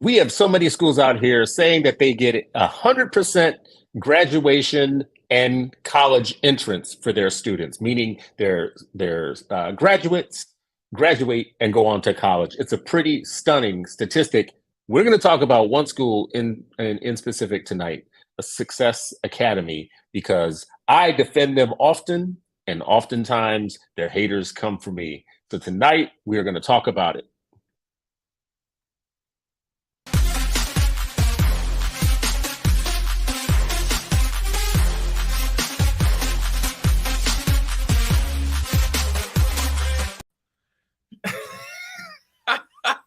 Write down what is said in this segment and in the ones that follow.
We have so many schools out here saying that they get 100% graduation and college entrance for their students, meaning their graduates graduate and go on to college. It's a pretty stunning statistic. We're going to talk about one school in specific tonight, a Success Academy, because I defend them often, and oftentimes their haters come for me. So tonight we are going to talk about it.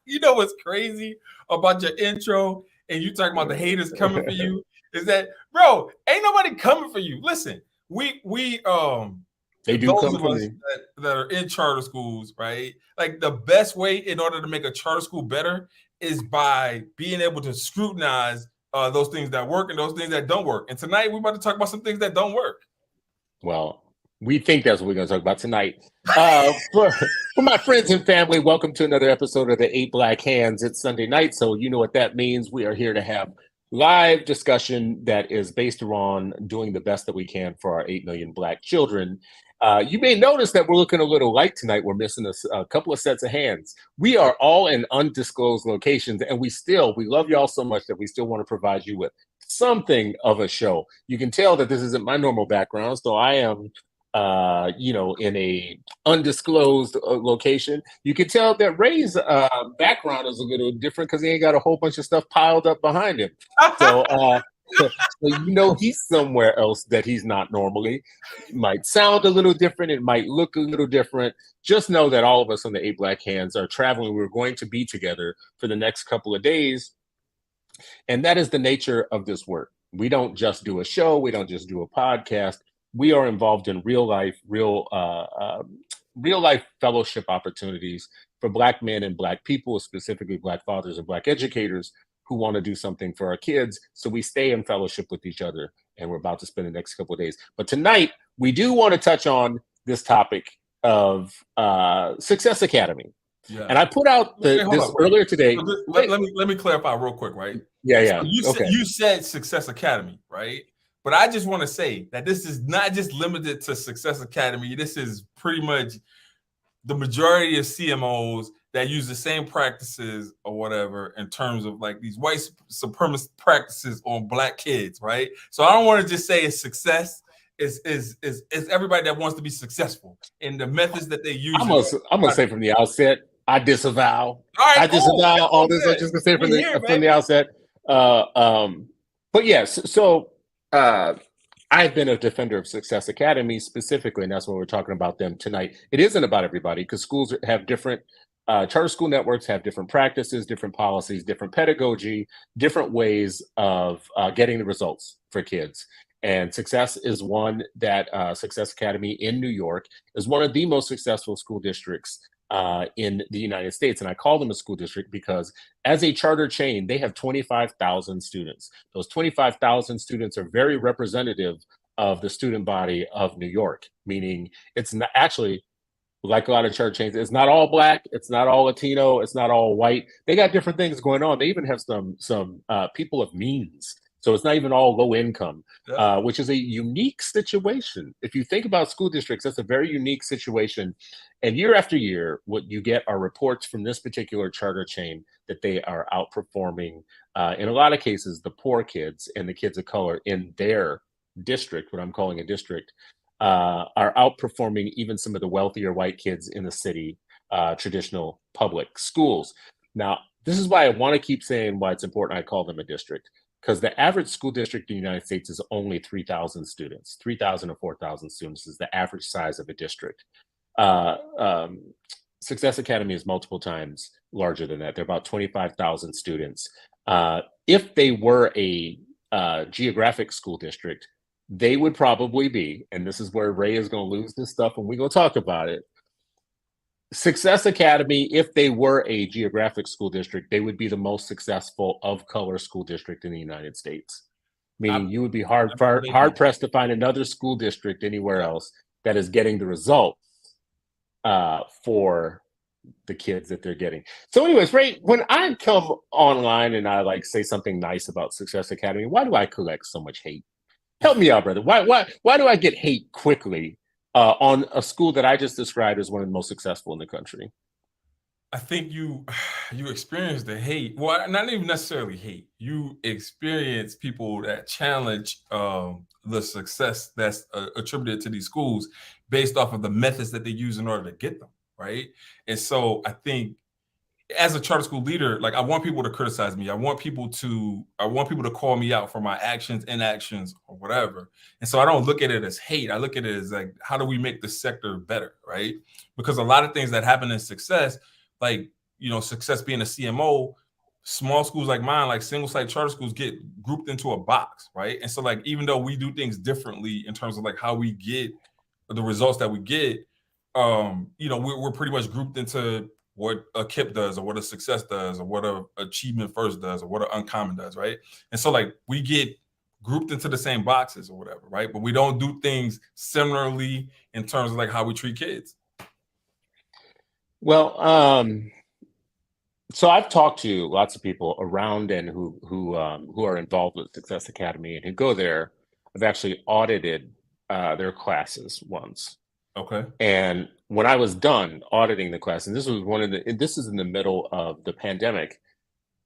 You know what's crazy about your intro and you talking about the haters coming for you is that, bro, ain't nobody coming for you. Listen, we They do those come of for us me. that are in charter schools, right? Like the best way in order to make a charter school better is by being able to scrutinize those things that work and those things that don't work. And tonight we're about to talk about some things that don't work. Well, we think that's what we're going to talk about tonight. For my friends and family, welcome to another episode of the 8 Black Hands. It's Sunday night, so you know what that means. We are here to have live discussion that is based around doing the best that we can for our 8 million Black children. You may notice that we're looking a little light tonight. We're missing a couple of sets of hands. We are all in undisclosed locations, and we love y'all so much that we still want to provide you with something of a show. You can tell that this isn't my normal background, so I am in a undisclosed location. You can tell that Ray's background is a little different because he ain't got a whole bunch of stuff piled up behind him. So, he's somewhere else that he's not normally. It might sound a little different. It might look a little different. Just know that all of us on the 8 Black Hands are traveling. We're going to be together for the next couple of days. And that is the nature of this work. We don't just do a show. We don't just do a podcast. We are involved in real life fellowship opportunities for Black men and Black people, specifically Black fathers and Black educators who want to do something for our kids. So we stay in fellowship with each other, and we're about to spend the next couple of days. But tonight, we do want to touch on this topic of Success Academy. Yeah. And I put out earlier today. So let me clarify real quick, right? Yeah. So you said Success Academy, right? But I just want to say that this is not just limited to Success Academy. This is pretty much the majority of CMOs that use the same practices or whatever in terms of like these white supremacist practices on Black kids, right? So I don't want to just say it's success. Is everybody that wants to be successful in the methods that they use. I'm gonna say from the outset, I disavow. All right, I disavow all this. I'm just gonna say from the outset. But yes, so. I've been a defender of Success Academy specifically, and that's why we're talking about them tonight. It isn't about everybody because schools have different, charter school networks have different practices, different policies, different pedagogy, different ways of getting the results for kids. And Success is one that Success Academy in New York is one of the most successful school districts in the United States. And I call them a school district because as a charter chain, they have 25,000 students. Those 25,000 students are very representative of the student body of New York, meaning it's not actually like a lot of church chains. It's not all Black. It's not all Latino. It's not all white. They got different things going on. They even have some people of means. So it's not even all low income, which is a unique situation. If you think about school districts, that's a very unique situation. And year after year, what you get are reports from this particular charter chain that they are outperforming, in a lot of cases, the poor kids and the kids of color in their district, what I'm calling a district, are outperforming even some of the wealthier white kids in the city, traditional public schools. Now, this is why I want to keep saying why it's important I call them a district. Because the average school district in the United States is only 3,000 students. 3,000 or 4,000 students is the average size of a district. Success Academy is multiple times larger than that. They're about 25,000 students. If they were a geographic school district, they would probably be, and this is where Ray is going to lose this stuff when we go talk about it. Success Academy, if they were a geographic school district, they would be the most successful of color school district in the United States. Meaning you would be hard pressed to find another school district anywhere else that is getting the results for the kids that they're getting. So anyways, Ray, when I come online and I like say something nice about Success Academy, why do I collect so much hate? Help me out, brother. Why do I get hate quickly on a school that I just described as one of the most successful in the country? I think you experience the hate. Well, not even necessarily hate. You experience people that challenge the success that's attributed to these schools based off of the methods that they use in order to get them, right? And so I think as a charter school leader, like I want people to criticize me. I want people to call me out for my actions, inactions, or whatever. And so I don't look at it as hate. I look at it as like, how do we make the sector better, right? Because a lot of things that happen in success, like, you know, success being a CMO, small schools like mine, like single site charter schools, get grouped into a box, right? And so like, even though we do things differently in terms of like how we get the results that we get, you know, we're pretty much grouped into what a KIP does, or what a success does, or what a achievement first does, or what an uncommon does, right? And so like we get grouped into the same boxes or whatever, right? But we don't do things similarly in terms of like how we treat kids. Well, so I've talked to lots of people around and who are involved with Success Academy and who go there. I've actually audited their classes once. Okay. And when I was done auditing the class, and this is in the middle of the pandemic,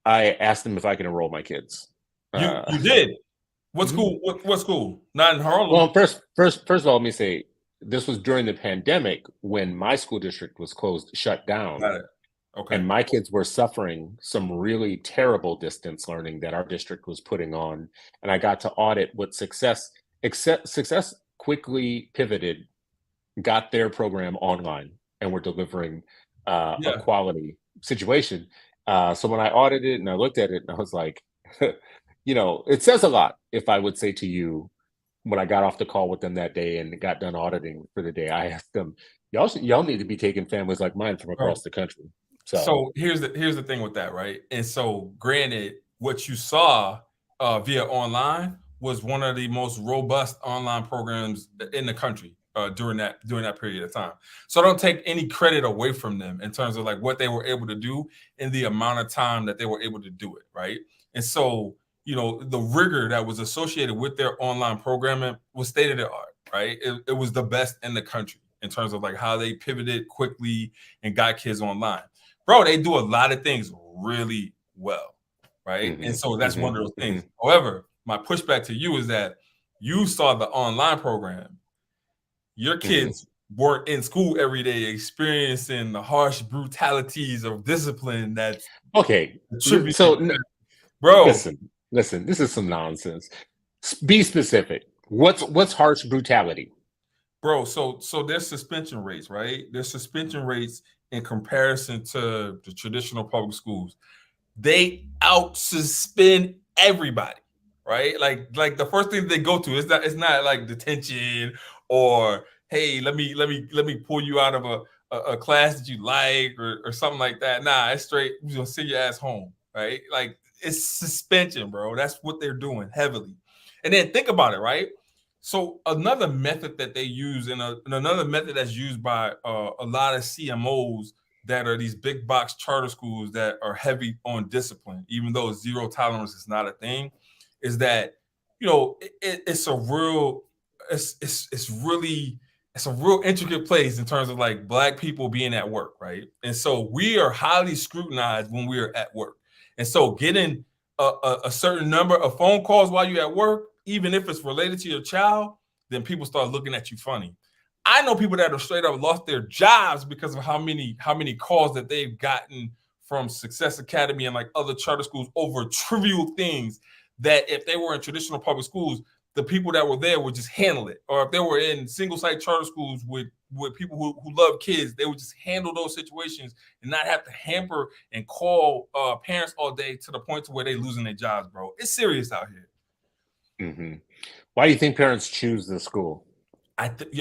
I asked them if I could enroll my kids. You did? What school? What school? Not in Harlem. Well, first of all, let me say this was during the pandemic when my school district was shut down. Got it. Okay. And my kids were suffering some really terrible distance learning that our district was putting on. And I got to audit what Success quickly pivoted, got their program online, and were delivering a quality situation. So when I audited it and I looked at it, and I was like, you know, it says a lot if I would say to you, when I got off the call with them that day and got done auditing for the day, I asked them, y'all need to be taking families like mine from across the country. So here's the thing with that, right? And so granted, what you saw via online was one of the most robust online programs in the country during that period of time. So I don't take any credit away from them in terms of like what they were able to do in the amount of time that they were able to do it, right? And so, you know, the rigor that was associated with their online programming was state of the art, right? It was the best in the country in terms of like how they pivoted quickly and got kids online. Bro, they do a lot of things really well, right? And so that's one of those things. However, my pushback to you is that you saw the online program. Your kids weren't in school every day experiencing the harsh brutalities of discipline that's okay. So, bro, listen, this is some nonsense. Be specific. What's harsh brutality? Bro, so there's suspension rates, right? There's suspension rates in comparison to the traditional public schools. They out suspend everybody, right? Like the first thing they go to is that it's not like detention or hey, let me pull you out of a class that you like or something like that. Nah, it's straight, we're gonna send your ass home, right? Like it's suspension, bro. That's what they're doing heavily. And then think about it, right? So another method that they use, and another method that's used by a lot of CMOs that are these big box charter schools that are heavy on discipline, even though zero tolerance is not a thing, is that, you know, it's a real intricate place in terms of like Black people being at work, right? And so we are highly scrutinized when we are at work. And so getting a certain number of phone calls while you're at work, even if it's related to your child, then people start looking at you funny. I know people that have straight up lost their jobs because of how many calls that they've gotten from Success Academy and like other charter schools over trivial things that if they were in traditional public schools, the people that were there would just handle it. Or if they were in single site charter schools with people who love kids, they would just handle those situations and not have to hamper and call parents all day to the point to where they're losing their jobs, bro. It's serious out here. Why do you think parents choose the school?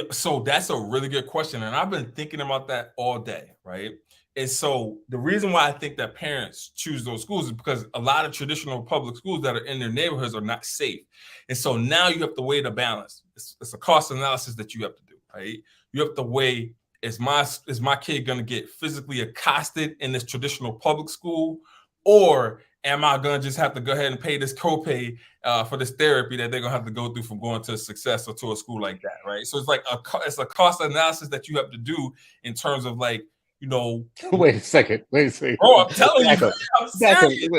So that's a really good question. And I've been thinking about that all day, right? And so the reason why I think that parents choose those schools is because a lot of traditional public schools that are in their neighborhoods are not safe. And so now you have to weigh the balance. It's a cost analysis that you have to do, right? You have to weigh is my kid going to get physically accosted in this traditional public school, or am I going to just have to go ahead and pay this copay for this therapy that they're going to have to go through from going to Success or to a school like that, right? So it's like it's a cost analysis that you have to do in terms of like, you know. Wait a second. Bro, I'm telling you, I'm serious.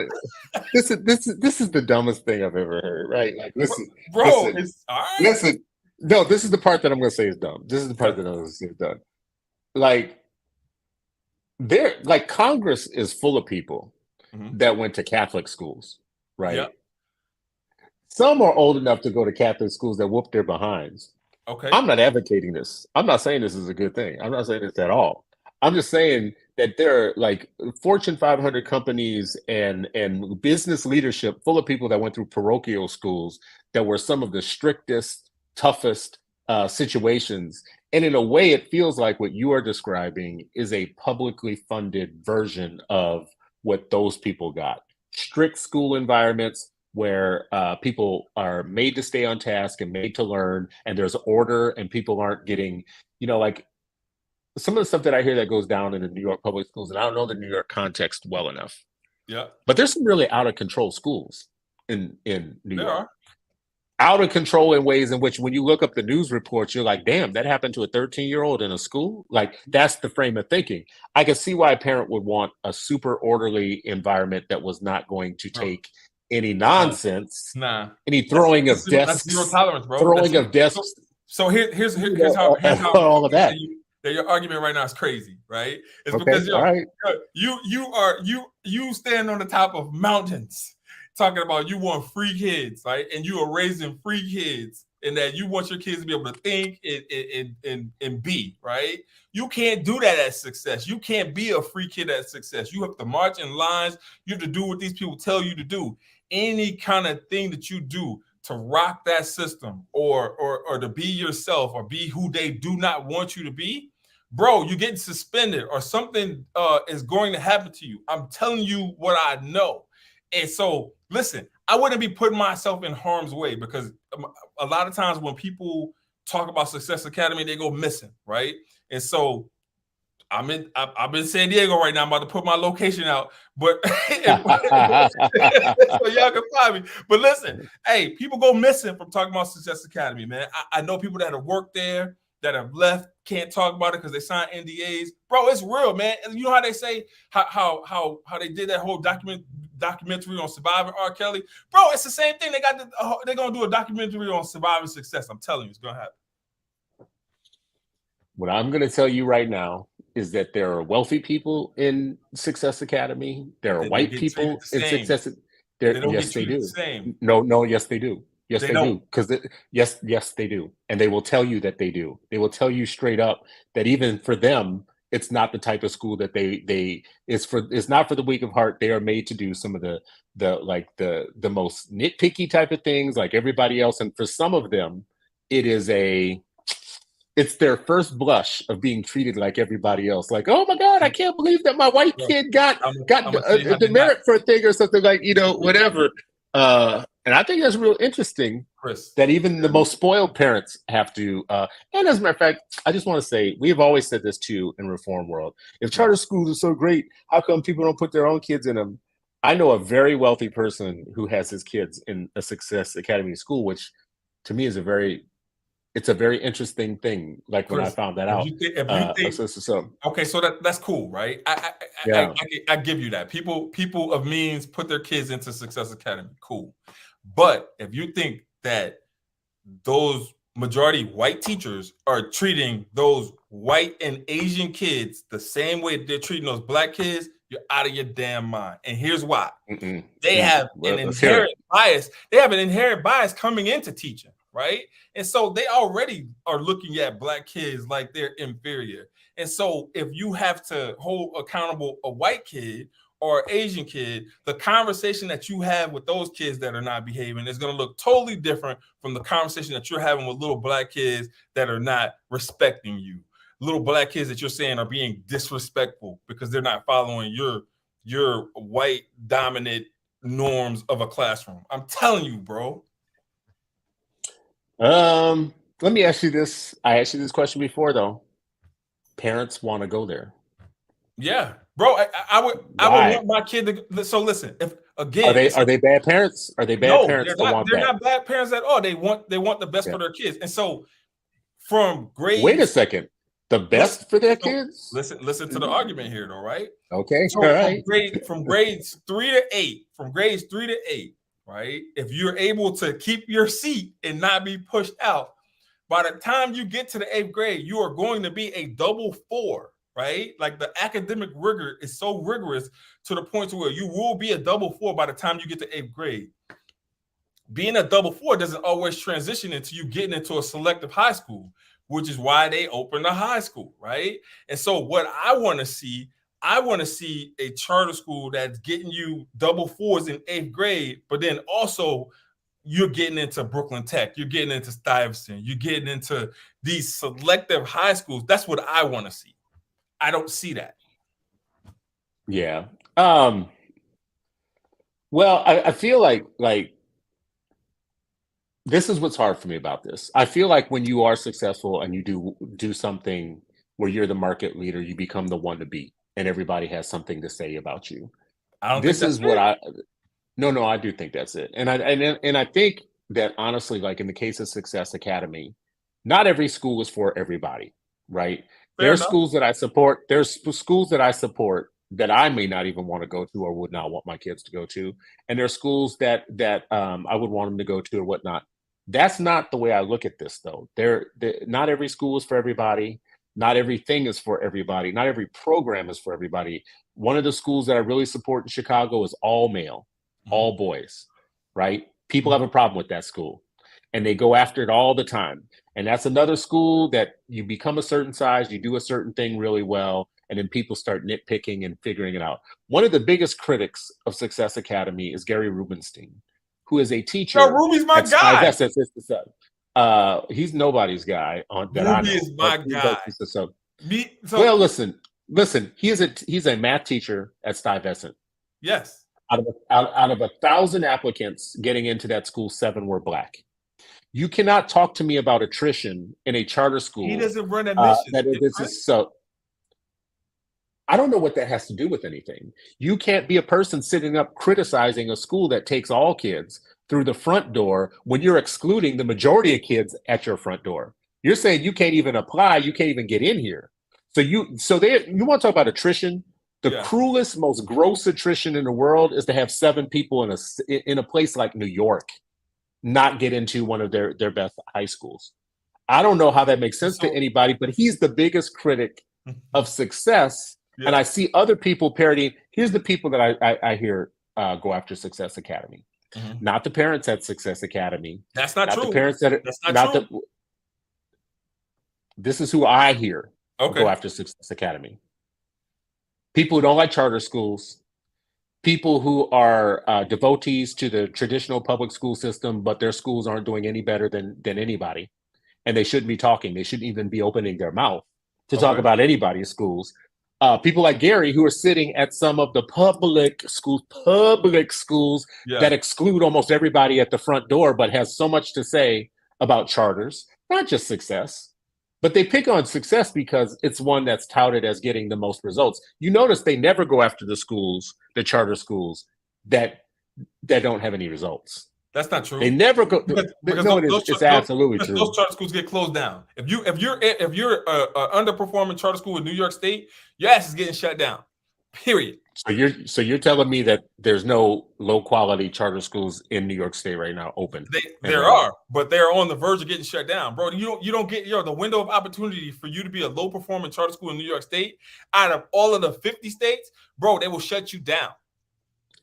This is the dumbest thing I've ever heard, right? Like, listen, it's all right. Listen. No, this is the part that I'm going to say is dumb. This is the part that I'm going to say is dumb. Like, Congress is full of people that went to Catholic schools, right? Yep. Some are old enough to go to Catholic schools that whoop their behinds. Okay. I'm not advocating this. I'm not saying this is a good thing. I'm not saying this at all. I'm just saying that there are like Fortune 500 companies and business leadership full of people that went through parochial schools that were some of the strictest, toughest situations. And in a way, it feels like what you are describing is a publicly funded version of what those people got. Strict school environments where people are made to stay on task and made to learn, and there's order, and people aren't getting, like some of the stuff that I hear that goes down in the New York public schools, and I don't know the New York context well enough. Yeah. But there's some really out of control schools in New York. Are. Out of control in ways in which when you look up the news reports, you're like, damn, that happened to a 13-year-old in a school? Like, that's the frame of thinking. I can see why a parent would want a super orderly environment that was not going to take any nonsense, any throwing of desks, zero tolerance, bro. Throwing of desks. So here's how all of that. That your argument right now is crazy, right? It's because you stand on the top of mountains talking about you want free kids, right? And you are raising free kids, and that you want your kids to be able to think and be, right? You can't do that at Success. You can't be a free kid at Success. You have to march in lines. You have to do what these people tell you to do. Any kind of thing that you do to rock that system or to be yourself or be who they do not want you to be, bro, you're getting suspended or something is going to happen to you. I'm telling you what I know. And so, listen, I wouldn't be putting myself in harm's way, because a lot of times when people talk about Success Academy, they go missing, right? And so I'm in San Diego right now. I'm about to put my location out, but so y'all can find me. But listen, hey, people go missing from talking about Success Academy, man. I know people that have worked there, that have left, can't talk about it because they signed NDAs. Bro, it's real, man. And you know how they say how they did that whole documentary on surviving R. Kelly? Bro, it's the same thing. They're gonna do a documentary on surviving Success. I'm telling you, it's gonna happen. What I'm gonna tell you right now is that there are wealthy people in Success Academy. There are white people in Success. Yes, they do. No, yes, they do. Yes, they do. Because yes, they do. And they will tell you that they do. They will tell you straight up that even for them, it's not the type of school that it's not for the weak of heart. They are made to do some of the most nitpicky type of things like everybody else. And for some of them, it's their first blush of being treated like everybody else. Like, oh my God, I can't believe that my white kid got the demerit for a thing or something, like, whatever. And I think that's real interesting, Chris, that even the most spoiled parents have to, and as a matter of fact, I just want to say, we've always said this too in Reform World. If charter schools are so great, how come people don't put their own kids in them? I know a very wealthy person who has his kids in a Success Academy school, which to me is it's a very interesting thing. Like, Chris, when I found that out. Okay, so that's cool, right? I give you that. People of means put their kids into Success Academy, cool. But if you think that those majority white teachers are treating those white and Asian kids the same way they're treating those black kids, you're out of your damn mind. And here's why. They have an inherent bias. They have an inherent bias coming into teaching, right? And so they already are looking at black kids like they're inferior. And so if you have to hold accountable a white kid or an Asian kid, the conversation that you have with those kids that are not behaving is going to look totally different from the conversation that you're having with little black kids that are not respecting you. Little black kids that you're saying are being disrespectful because they're not following your white dominant norms of a classroom. I'm telling you, bro. Let me ask you this. I asked you this question before, though. parents want to go there. Yeah, bro. I would want my kid to. So listen, if again, are they bad parents? Are they bad parents? They're not bad parents at all. They want the best for their kids, and so from grades. Wait a second. The best for their kids? Listen to the argument here, though, right? Okay. So all right. From grades 3 to 8, right? If you're able to keep your seat and not be pushed out, by the time you get to the 8th grade, you are going to be a double 4, right? Like the academic rigor is so rigorous to the point to where you will be a double 4 by the time you get to 8th grade. Being a double 4 doesn't always transition into you getting into a selective high school, which is why they open the high school, right? And so what I want to see a charter school that's getting you double 4s in 8th grade, but then also you're getting into Brooklyn Tech, you're getting into Stuyvesant, you're getting into these selective high schools. That's what I want to see. I don't see that. Yeah. Well, I feel like this is what's hard for me about this. I feel like when you are successful and you do something where you're the market leader, you become the one to beat, and everybody has something to say about you. I do think that's it. And I think that honestly, like in the case of Success Academy, not every school is for everybody, right? There's schools that I support. There's schools that I support that I may not even want to go to or would not want my kids to go to. And there's schools that I would want them to go to or whatnot. That's not the way I look at this, though. Not every school is for everybody. Not everything is for everybody. Not every program is for everybody. One of the schools that I really support in Chicago is all male, all boys, right? People have a problem with that school, and they go after it all the time. And that's another school that you become a certain size, you do a certain thing really well, and then people start nitpicking and figuring it out. One of the biggest critics of Success Academy is Gary Rubenstein, who is a teacher. No, Ruby's my guy. He's nobody's guy on that. Ruby is my guy. Well, listen. He's a math teacher at Stuyvesant. Yes. Out of 1,000 applicants getting into that school, 7 were Black. You cannot talk to me about attrition in a charter school. He doesn't run admissions. I don't know what that has to do with anything. You can't be a person sitting up criticizing a school that takes all kids through the front door when you're excluding the majority of kids at your front door. You're saying you can't even apply, you can't even get in here. You want to talk about attrition? The cruelest, most gross attrition in the world is to have 7 people in a place like New York not get into one of their best high schools. I don't know how that makes sense to anybody, but he's the biggest critic of success. Yeah. And I see other people parodying. Here's the people that I hear go after Success Academy. Not the parents at Success Academy. That's not true. The parents that's not true. This is who I hear go after Success Academy. People who don't like charter schools, people who are devotees to the traditional public school system, but their schools aren't doing any better than anybody. And they shouldn't be talking. They shouldn't even be opening their mouth to talk about anybody's schools. People like Gary, who are sitting at some of the public schools that exclude almost everybody at the front door, but has so much to say about charters, not just Success. But they pick on Success because it's one that's touted as getting the most results. You notice they never go after the charter schools that don't have any results. That's not true. They never go. It's absolutely true. Those charter schools get closed down. If you're an underperforming charter school in New York State, your ass is getting shut down. Period. So you're telling me that there's no low quality charter schools in New York State right now open? There are, but they're on the verge of getting shut down, bro. You don't get the window of opportunity for you to be a low performing charter school in New York State. Out of all of the 50 states, bro, they will shut you down.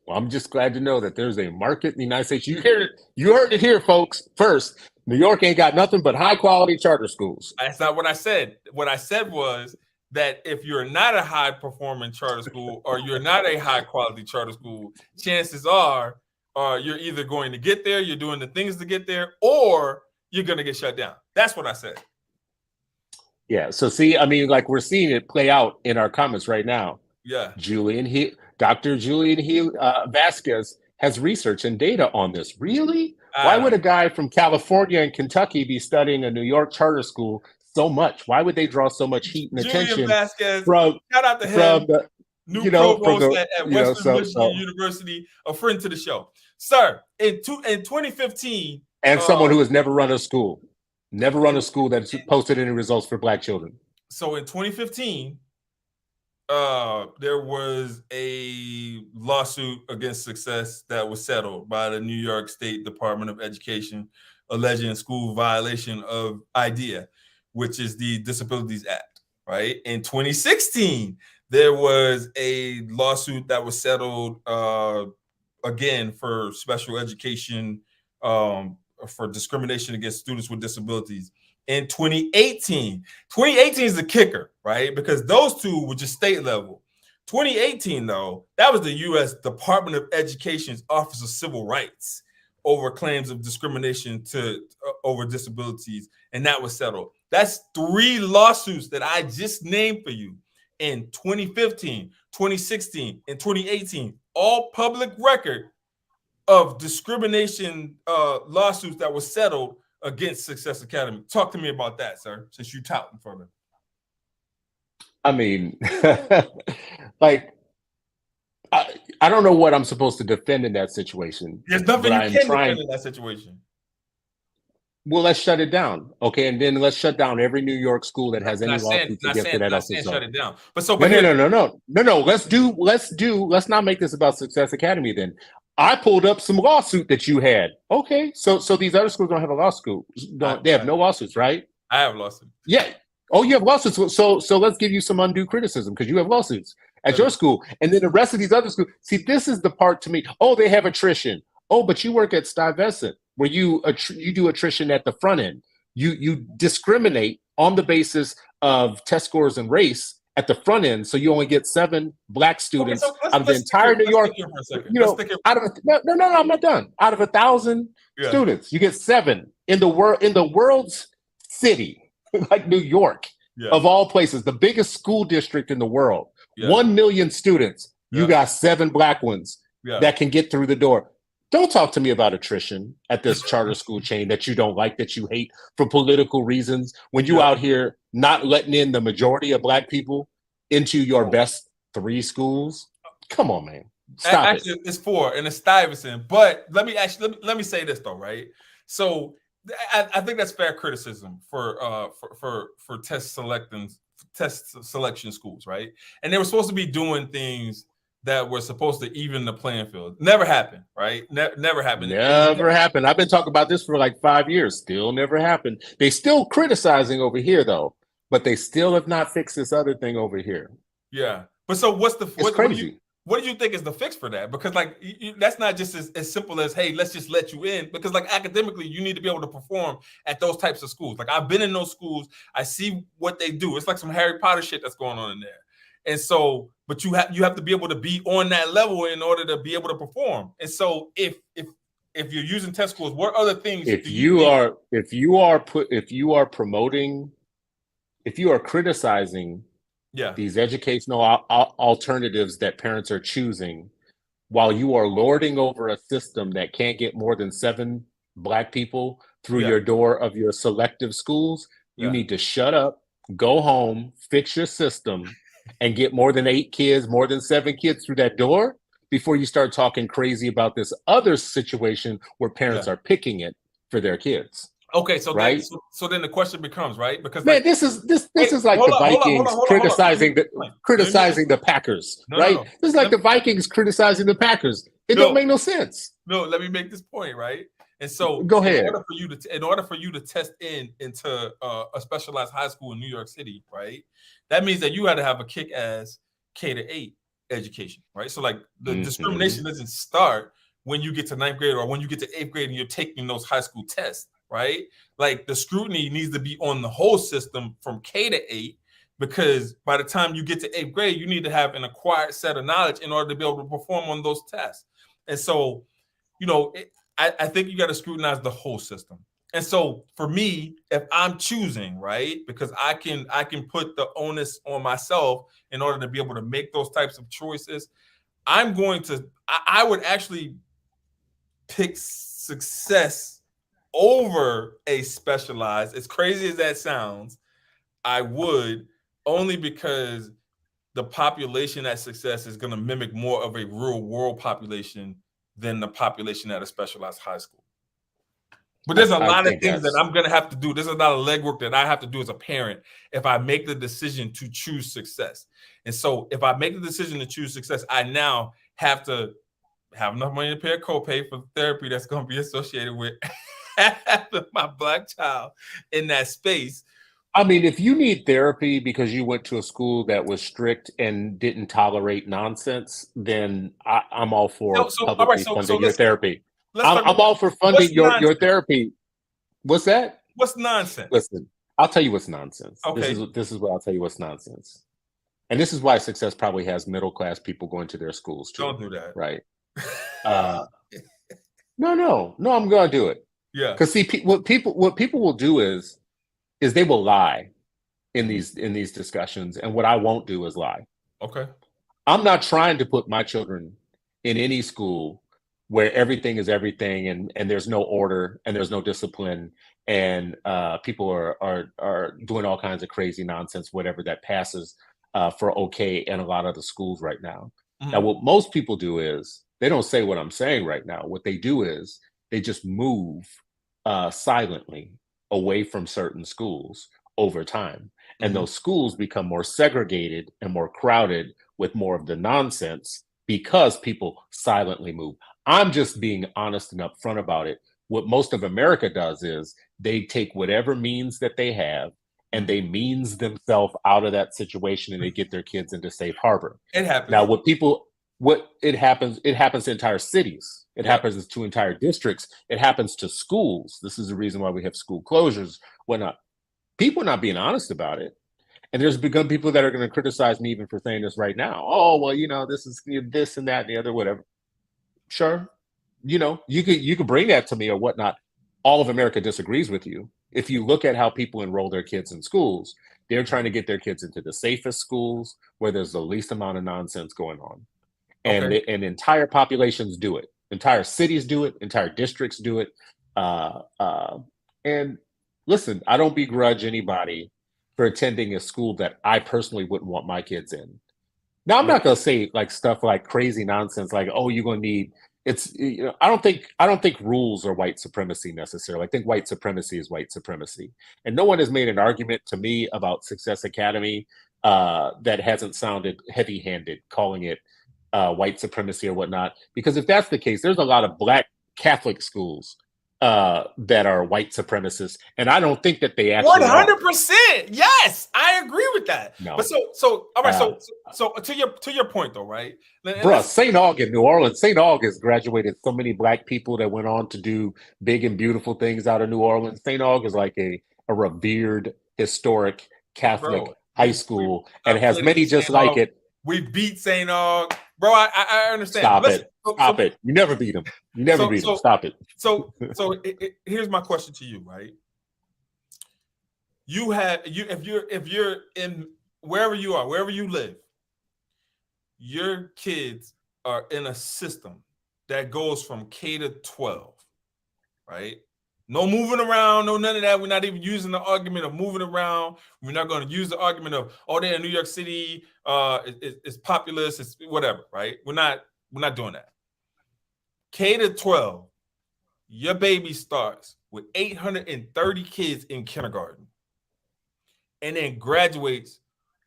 Well, I'm just glad to know that there's a market in the United States. You heard it here, folks. First, New York ain't got nothing but high quality charter schools. That's not what I said. What I said was that if you're not a high performing charter school or you're not a high quality charter school, chances are you're either going to get there, you're doing the things to get there, or you're going to get shut down. That's what I said. Yeah. So see, I mean, like we're seeing it play out in our comments right now. Yeah. Dr. Julian Vasquez has research and data on this. Really? Why would a guy from California and Kentucky be studying a New York charter school so much? Why would they draw so much heat and Julian attention Vasquez, from shout out to him, the new provost at Western know, Michigan University, a friend to the show. Sir, in 2015. And someone who has never run a school that's posted any results for Black children. So in 2015, there was a lawsuit against Success that was settled by the New York State Department of Education, alleging school violation of IDEA, which is the Disabilities Act, right? In 2016, there was a lawsuit that was settled again for special education, for discrimination against students with disabilities. In 2018 is the kicker, right? Because those two were just state level. 2018, though, that was the U.S. Department of Education's Office of Civil Rights over claims of discrimination over disabilities, and that was settled. That's 3 lawsuits that I just named for you in 2015, 2016, and 2018, all public record of discrimination lawsuits that were settled against Success Academy. Talk to me about that, sir, since you touting for them. I mean, like, I don't know what I'm supposed to defend in that situation. There's nothing you can defend in that situation. Well, let's shut it down, okay? And then let's shut down every New York school that has any lawsuits against it. Not saying shut it down. But No. Let's not make this about Success Academy then. I pulled up some lawsuit that you had. Okay, so these other schools don't have a lawsuit. They have no lawsuits, right? I have lawsuits. Yeah. Oh, you have lawsuits. So let's give you some undue criticism because you have lawsuits at your school, and then the rest of these other schools. See, this is the part to me. Oh, they have attrition. Oh, but you work at Stuyvesant where you do attrition at the front end. You discriminate on the basis of test scores and race at the front end, so you only get 7 Black students out of the entire New York. I'm not done. Out of 1,000 students, you get 7 in the world's city, like New York, of all places, the biggest school district in the world. 1 million students. You got 7 Black ones that can get through the door. Don't talk to me about attrition at this charter school chain that you don't like, that you hate for political reasons, when you out here not letting in the majority of Black people into your best 3 schools. Come on, man. Stop it. It's 4 and it's Stuyvesant. But let me say this though, right? So I think that's fair criticism for test selection schools, right? And they were supposed to be doing things that were supposed to even the playing field. Never happened, right? Never happened. Never happened. I've been talking about this for like 5 years. Still never happened. They still criticizing over here though, but they still have not fixed this other thing over here. Yeah. But so it's crazy. What do you think is the fix for that? Because like that's not just as simple as, hey, let's just let you in. Because like academically, you need to be able to perform at those types of schools. Like I've been in those schools. I see what they do. It's like some Harry Potter shit that's going on in there. And so, but you have to be able to be on that level in order to be able to perform. And so if you're using test scores, what other things if you are criticizing these educational alternatives that parents are choosing, while you are lording over a system that can't get more than 7 Black people through your door of your selective schools, you need to shut up, go home, fix your system, and get more than 8 kids, more than 7 kids through that door before you start talking crazy about this other situation where parents are picking it for their kids. Okay, so right? Then the question becomes, right? Because man, this is like the Vikings criticizing the Packers, right? This is like the Vikings criticizing the Packers. It don't make no sense. No, let me make this point, right? And so, go ahead. In order for you to test into a specialized high school in New York City, right? That means that you had to have a kick-ass K-8 education, right? So, like the discrimination doesn't start when you get to 9th grade or when you get to 8th grade and you're taking those high school tests, right? Like the scrutiny needs to be on the whole system from K to 8, because by the time you get to 8th grade, you need to have an acquired set of knowledge in order to be able to perform on those tests. And so, I think you got to scrutinize the whole system. And so for me, if I'm choosing, right, because I can put the onus on myself in order to be able to make those types of choices, I would actually pick Success over a specialized, as crazy as that sounds, I would, only because the population at success is going to mimic more of a real world population than the population at a specialized high school. But there's a lot of things that I'm going to have to do. There's a lot of legwork that I have to do as a parent if I make the decision to choose success. And so if I make the decision to choose success, I now have to have enough money to pay a copay for therapy that's going to be associated with having my Black child in that space. I mean, if you need therapy because you went to a school that was strict and didn't tolerate nonsense, then I'm all for publicly funding your therapy. I'm all for funding your therapy. What's that? What's nonsense? Listen, I'll tell you what's nonsense. Okay. This is what I'll tell you what's nonsense. And this is why success probably has middle-class people going to their schools too. Don't do that. Right. No, I'm going to do it. Yeah. Because see, what people will do is they will lie in these discussions, and what I won't do is lie. Okay. I'm not trying to put my children in any school where everything is everything and there's no order and there's no discipline and people are doing all kinds of crazy nonsense, whatever that passes for okay in a lot of the schools right now. Mm-hmm. Now, what most people do is they don't say what I'm saying right now. What they do is they just move silently away from certain schools over time. And those schools become more segregated and more crowded with more of the nonsense because people silently move. I'm just being honest and upfront about it. What most of America does is they take whatever means that they have and they means themselves out of that situation and they get their kids into safe harbor. It happens. Now, it happens to entire cities. It happens to entire districts. It happens to schools. This is the reason why we have school closures, whatnot. People are not being honest about it. And there's begun people that are going to criticize me even for saying this right now. Oh, well, this is this and that and the other, whatever. Sure. You could bring that to me or whatnot. All of America disagrees with you. If you look at how people enroll their kids in schools, they're trying to get their kids into the safest schools where there's the least amount of nonsense going on. And and entire populations do it. Entire cities do it. Entire districts do it. And listen, I don't begrudge anybody for attending a school that I personally wouldn't want my kids in. Now, I'm not going to say like stuff like crazy nonsense, like, oh, you're going to need I don't think rules are white supremacy necessarily. I think white supremacy is white supremacy. And no one has made an argument to me about Success Academy that hasn't sounded heavy-handed, calling it white supremacy or whatnot. Because if that's the case, there's a lot of Black Catholic schools that are white supremacists, and I don't think that they actually 100%. Yes, I agree with that. No. But so all right, so to your point though, right? Bruh, St. Aug in New Orleans, St. Aug has graduated so many Black people that went on to do big and beautiful things out of New Orleans. St. Aug is like a revered, historic Catholic high school, and it has many just like it. We beat St. Aug. Bro, I understand. Stop it. You never beat him. You never beat him. Stop it. So here's my question to you, right? If you're in wherever you are, wherever you live, your kids are in a system that goes from K to 12, right? No moving around, no none of that. We're not even using the argument of moving around. We're not going to use the argument of, oh, they're in New York City, it's populous, it's whatever, right? We're not doing that. K to 12, your baby starts with 830 kids in kindergarten and then graduates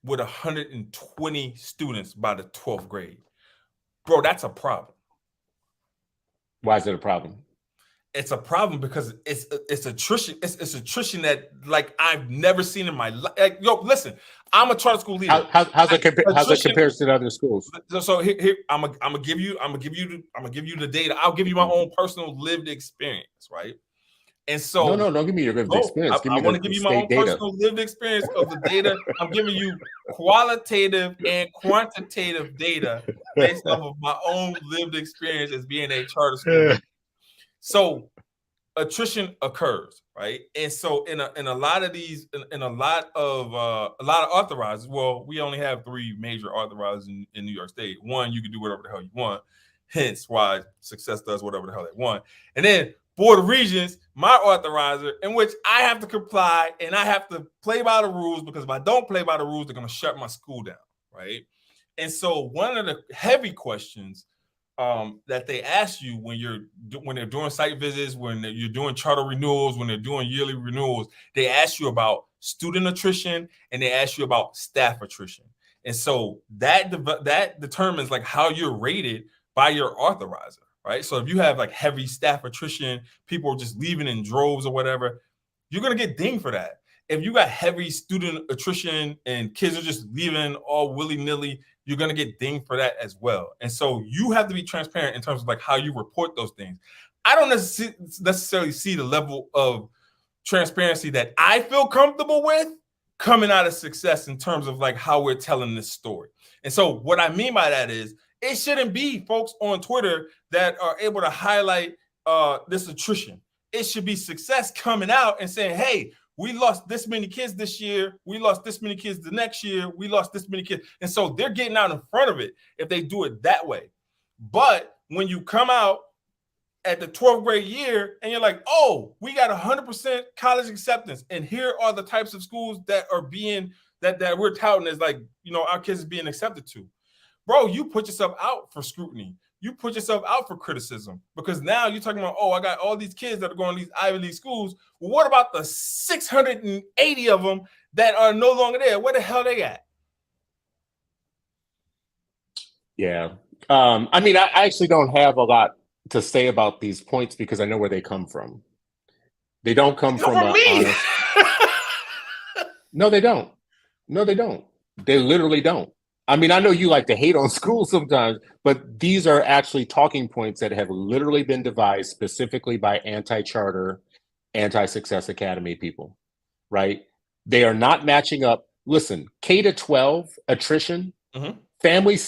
with 120 students by the 12th grade. Bro, that's a problem. Why is it a problem? It's a problem because it's attrition. It's attrition that like I've never seen in my life. Like, yo, listen, I'm a charter school leader. How's it compared to other schools? So here I'm gonna give you the data. I'll give you my own personal lived experience, right? And so no, don't give me your lived experience. I want to give you my own personal lived experience of the data. I'm giving you qualitative and quantitative data based off of my own lived experience as being a charter school leader. So attrition occurs, right? And so in a lot of these, in a lot of authorizers, well, we only have 3 major authorizers in New York State. One, you can do whatever the hell you want, hence why Success does whatever the hell they want. And then Board of Regents, my authorizer, in which I have to comply and I have to play by the rules, because if I don't play by the rules, they're going to shut my school down, right? And so one of the heavy questions that they ask you when they're doing site visits, when you're doing charter renewals, when they're doing yearly renewals, they ask you about student attrition and they ask you about staff attrition. And so that determines like how you're rated by your authorizer, right? So if you have like heavy staff attrition, people are just leaving in droves or whatever, you're going to get dinged for that. If you got heavy student attrition and kids are just leaving all willy-nilly, you're going to get dinged for that as well. And so you have to be transparent in terms of like how you report those things. I don't necessarily see the level of transparency that I feel comfortable with coming out of Success in terms of like how we're telling this story. And so what I mean by that is it shouldn't be folks on Twitter that are able to highlight this attrition. It should be Success coming out and saying, hey, we lost this many kids this year. We lost this many kids the next year. We lost this many kids. And so they're getting out in front of it if they do it that way. But when you come out at the 12th grade year and you're like, oh, we got 100% college acceptance, and here are the types of schools that are being, that we're touting as like, you know, our kids is being accepted to. Bro, you put yourself out for scrutiny. You put yourself out for criticism, because now you're talking about, oh, I got all these kids that are going to these Ivy League schools. Well, what about the 680 of them that are no longer there? Where the hell they at? Yeah. I mean, I actually don't have a lot to say about these points because I know where they come from. They don't come from me. No, they don't. No, they don't. They literally don't. I mean, I know you like to hate on schools sometimes, but these are actually talking points that have literally been devised specifically by anti-charter, anti-Success Academy people, right? They are not matching up. Listen, K-12 attrition, urban families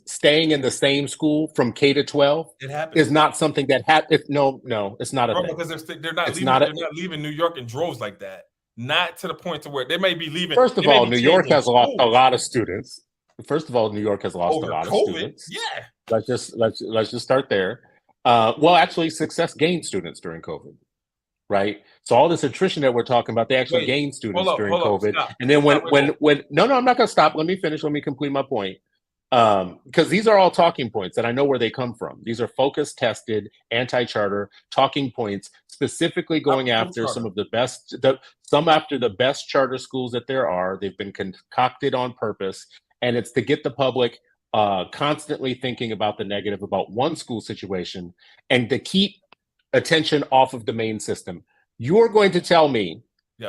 staying in the same school from K-12 is not something that happens. No, it's not a thing. Because they're not leaving New York in droves like that. Not to the point to where they may be leaving. First of all, New York has lost a lot of students. First of all, New York has lost a lot of students. Yeah. Let's just start there. Well, actually, Success gained students during COVID, right? So all this attrition that we're talking about, they actually gained students during COVID. And then when no, I'm not going to stop. Let me finish. Let me complete my point. Because these are all talking points and I know where they come from. These are focus tested, anti-charter talking points, specifically going after some of the best, after the best charter schools that there are. They've been concocted on purpose, and it's to get the public constantly thinking about the negative about one school situation and to keep attention off of the main system. You're going to tell me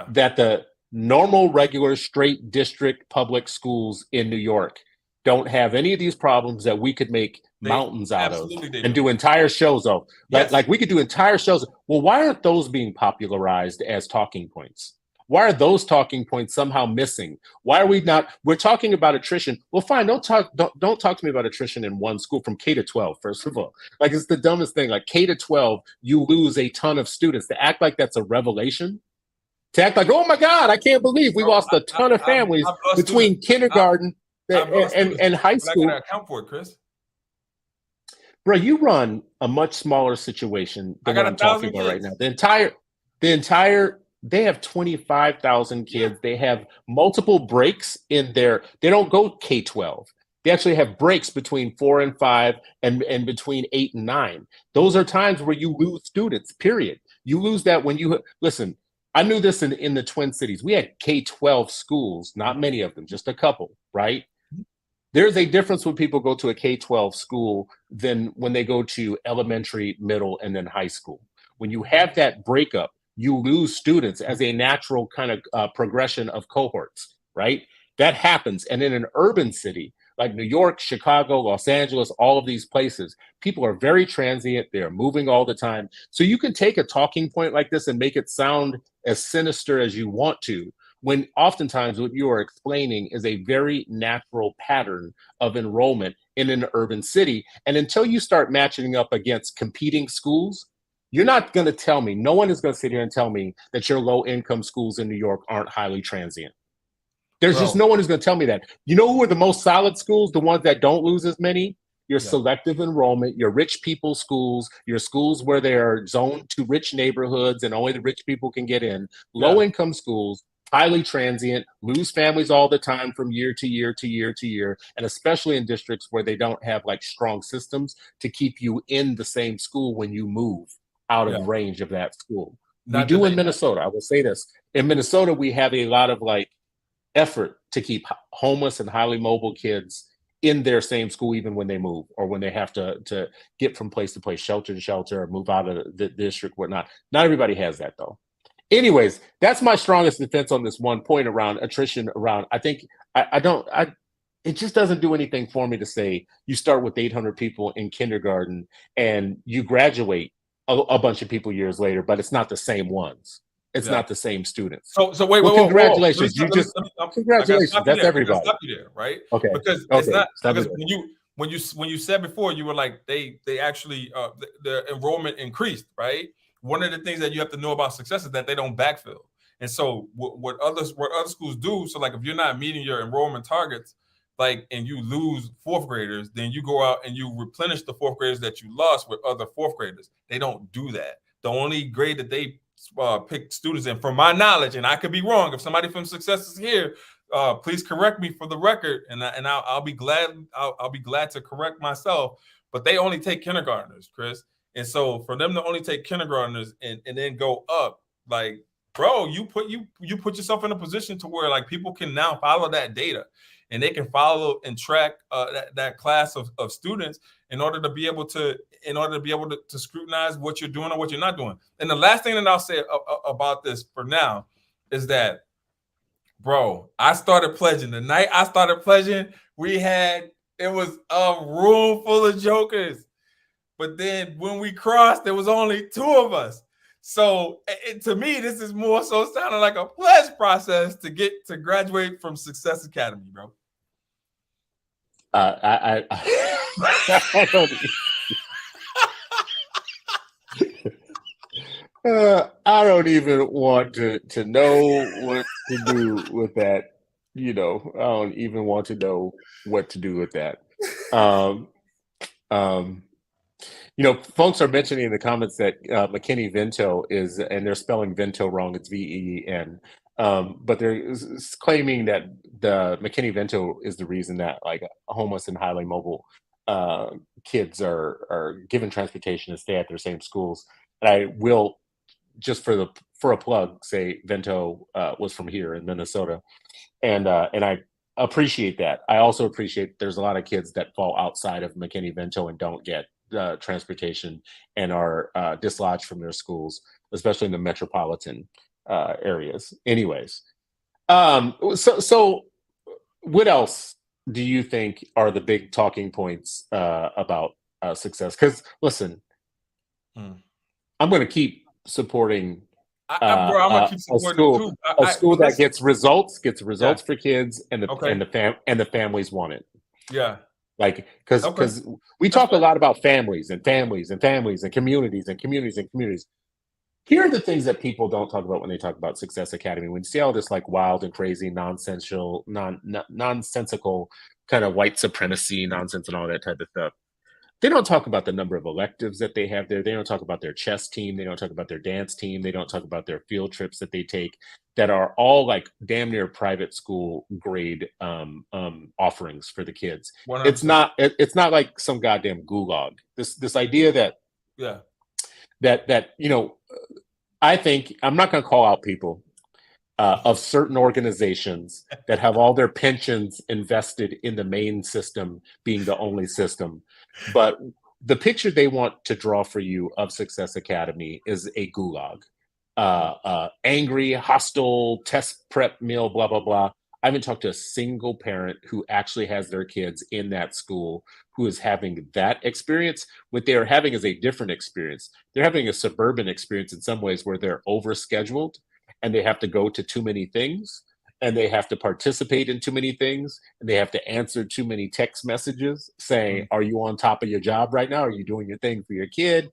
that the normal, regular, straight district public schools in New York don't have any of these problems that we could make mountains out of and do entire shows of. Yes. Like we could do entire shows. Well, why aren't those being popularized as talking points? Why are those talking points somehow missing? Why are we not? We're talking about attrition. Well, fine. Don't talk to me about attrition in one school from K-12. First of all, like it's the dumbest thing. Like K-12, you lose a ton of students. To act like that's a revelation. To act like, oh my God, I can't believe we lost a ton of families between kindergarten and high school. I'm not gonna account for it, Chris. Bro, you run a much smaller situation than what I'm talking about right now. The entire they have 25,000 kids. They have multiple breaks in there. They don't go K-12. They actually have breaks between 4 and 5 and between 8 and 9. Those are times where you lose students, period. You lose that when you listen. I knew this in the Twin Cities. We had K-12 schools, not many of them, just a couple, right? There's a difference when people go to a K-12 school than when they go to elementary, middle, and then high school. When you have that breakup, you lose students as a natural kind of progression of cohorts, right? That happens. And in an urban city like New York, Chicago, Los Angeles, all of these places, people are very transient. They're moving all the time. So you can take a talking point like this and make it sound as sinister as you want to, when oftentimes what you are explaining is a very natural pattern of enrollment in an urban city. And until you start matching up against competing schools, you're not going to tell me, no one is going to sit here and tell me that your low-income schools in New York aren't highly transient. There's just no one who's going to tell me that. You know who are the most solid schools, the ones that don't lose as many? your selective enrollment, your rich people schools, your schools where they are zoned to rich neighborhoods and only the rich people can get in, low income schools, highly transient, lose families all the time from year to year to year to year, and especially in districts where they don't have like strong systems to keep you in the same school when you move out of range of that school. We do in Minnesota. I will say this. In Minnesota, we have a lot of like effort to keep homeless and highly mobile kids in their same school, even when they move or when they have to get from place to place, shelter to shelter, or move out of the district, whatnot. Not everybody has that though. Anyways, that's my strongest defense on this one point around attrition. I think it just doesn't do anything for me to say you start with 800 people in kindergarten and you graduate a bunch of people years later, but it's not the same ones. It's not the same students. So wait, congratulations. Congratulations. That's everybody. Stop you there, right? Okay. Because it's not because when you said before, you were like they actually the enrollment increased, right? One of the things that you have to know about success is that they don't backfill. And so what other schools do, so like if you're not meeting your enrollment targets, like, and you lose fourth graders, then you go out and you replenish the fourth graders that you lost with other fourth graders. They don't do that. The only grade that they pick students in, from my knowledge, and I could be wrong. If somebody from Success is here, please correct me for the record, and I'll be glad. I'll be glad to correct myself. But they only take kindergartners, Chris. And so for them to only take kindergartners and then go up, like, bro, you put yourself in a position to where like people can now follow that data, and they can follow and track that class of students in order to be able to scrutinize what you're doing or what you're not doing. And the last thing that I'll say about this for now is that, bro, I started pledging. The night I started pledging, it was a room full of jokers. But then when we crossed, there was only two of us. So to me, this is more so sounding like a pledge process to get to graduate from Success Academy, bro. I don't. I don't even want to know what to do with that. I don't even want to know what to do with that. Folks are mentioning in the comments that McKinney-Vento is, and they're spelling Vento wrong. It's VEEN. But they're claiming that the McKinney-Vento is the reason that like homeless and highly mobile kids are given transportation to stay at their same schools. And I will, just for a plug, say Vento was from here in Minnesota, and I appreciate that. I also appreciate there's a lot of kids that fall outside of McKinney-Vento and don't get transportation and are dislodged from their schools, especially in the metropolitan areas. Anyways, so what else do you think are the big talking points about success? Because listen, I'm going to keep supporting I'm gonna keep supporting a school that gets results for kids, and the families want it. Yeah. Like, because we talk a lot about families and families and families and communities and communities and communities. Here are the things that people don't talk about when they talk about Success Academy. When you see all this like wild and crazy, nonsensical kind of white supremacy nonsense and all that type of stuff, they don't talk about the number of electives that they have there. They don't talk about their chess team. They don't talk about their dance team. They don't talk about their field trips that they take that are all like damn near private school grade offerings for the kids. 100%. It's not like some goddamn gulag. This idea that I think, I'm not going to call out people of certain organizations that have all their pensions invested in the main system being the only system. But the picture they want to draw for you of Success Academy is a gulag. Angry, hostile, test prep meal, blah, blah, blah. I haven't talked to a single parent who actually has their kids in that school who is having that experience. What they're having is a different experience. They're having a suburban experience in some ways where they're overscheduled and they have to go to too many things, and they have to participate in too many things, and they have to answer too many text messages saying, are you on top of your job right now? Are you doing your thing for your kid?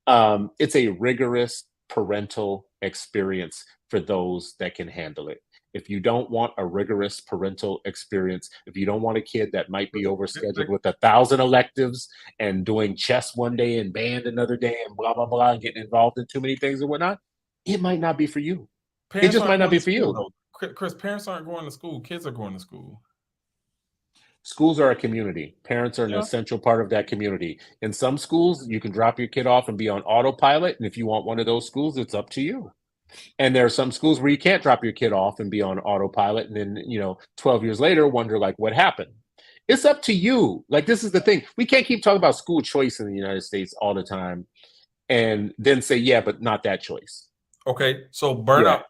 It's a rigorous parental experience for those that can handle it. If you don't want a rigorous parental experience, if you don't want a kid that might be overscheduled with 1,000 electives and doing chess one day and band another day and blah, blah, blah, and getting involved in too many things and whatnot, it might not be for you. It just might not be for you. Chris, parents aren't going to school. Kids are going to school. Schools are a community. Parents are an essential part of that community. In some schools, you can drop your kid off and be on autopilot. And if you want one of those schools, it's up to you. And there are some schools where you can't drop your kid off and be on autopilot. And then, 12 years later, wonder like what happened. It's up to you. Like, this is the thing. We can't keep talking about school choice in the United States all the time and then say, yeah, but not that choice. Okay. So burnout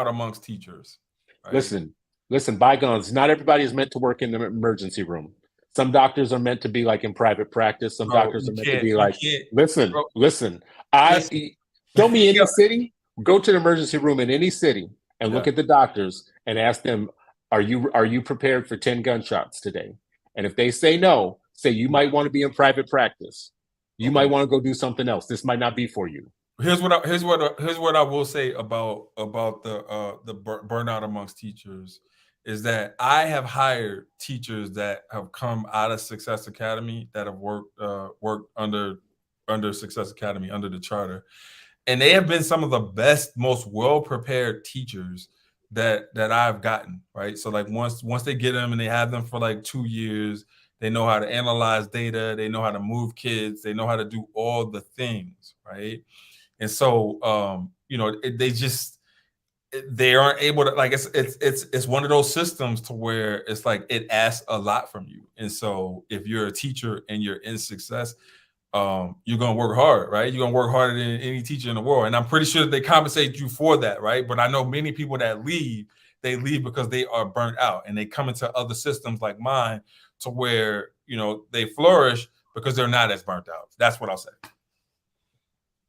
amongst teachers. Right? Listen, bygones, not everybody is meant to work in the emergency room. Some doctors are meant to be like in private practice. Some doctors are meant to be like, listen, show me any city, go to the emergency room in any city and look at the doctors and ask them, are you prepared for 10 gunshots today? And if they say no, say you might want to be in private practice. You might want to go do something else. This might not be for you. Here's what I will say about the burnout amongst teachers is that I have hired teachers that have come out of Success Academy that have worked under Success Academy, under the charter. And they have been some of the best, most well-prepared teachers that I've gotten, right? So like once they get them and they have them for like 2 years, they know how to analyze data, they know how to move kids, they know how to do all the things, right? And so they aren't able to, like, it's one of those systems to where it's like it asks a lot from you. And so if you're a teacher and you're in Success, you're gonna work hard, right? You're gonna work harder than any teacher in the world. And I'm pretty sure that they compensate you for that, right? But I know many people that leave, they leave because they are burnt out and they come into other systems like mine to where, they flourish because they're not as burnt out. That's what I'll say.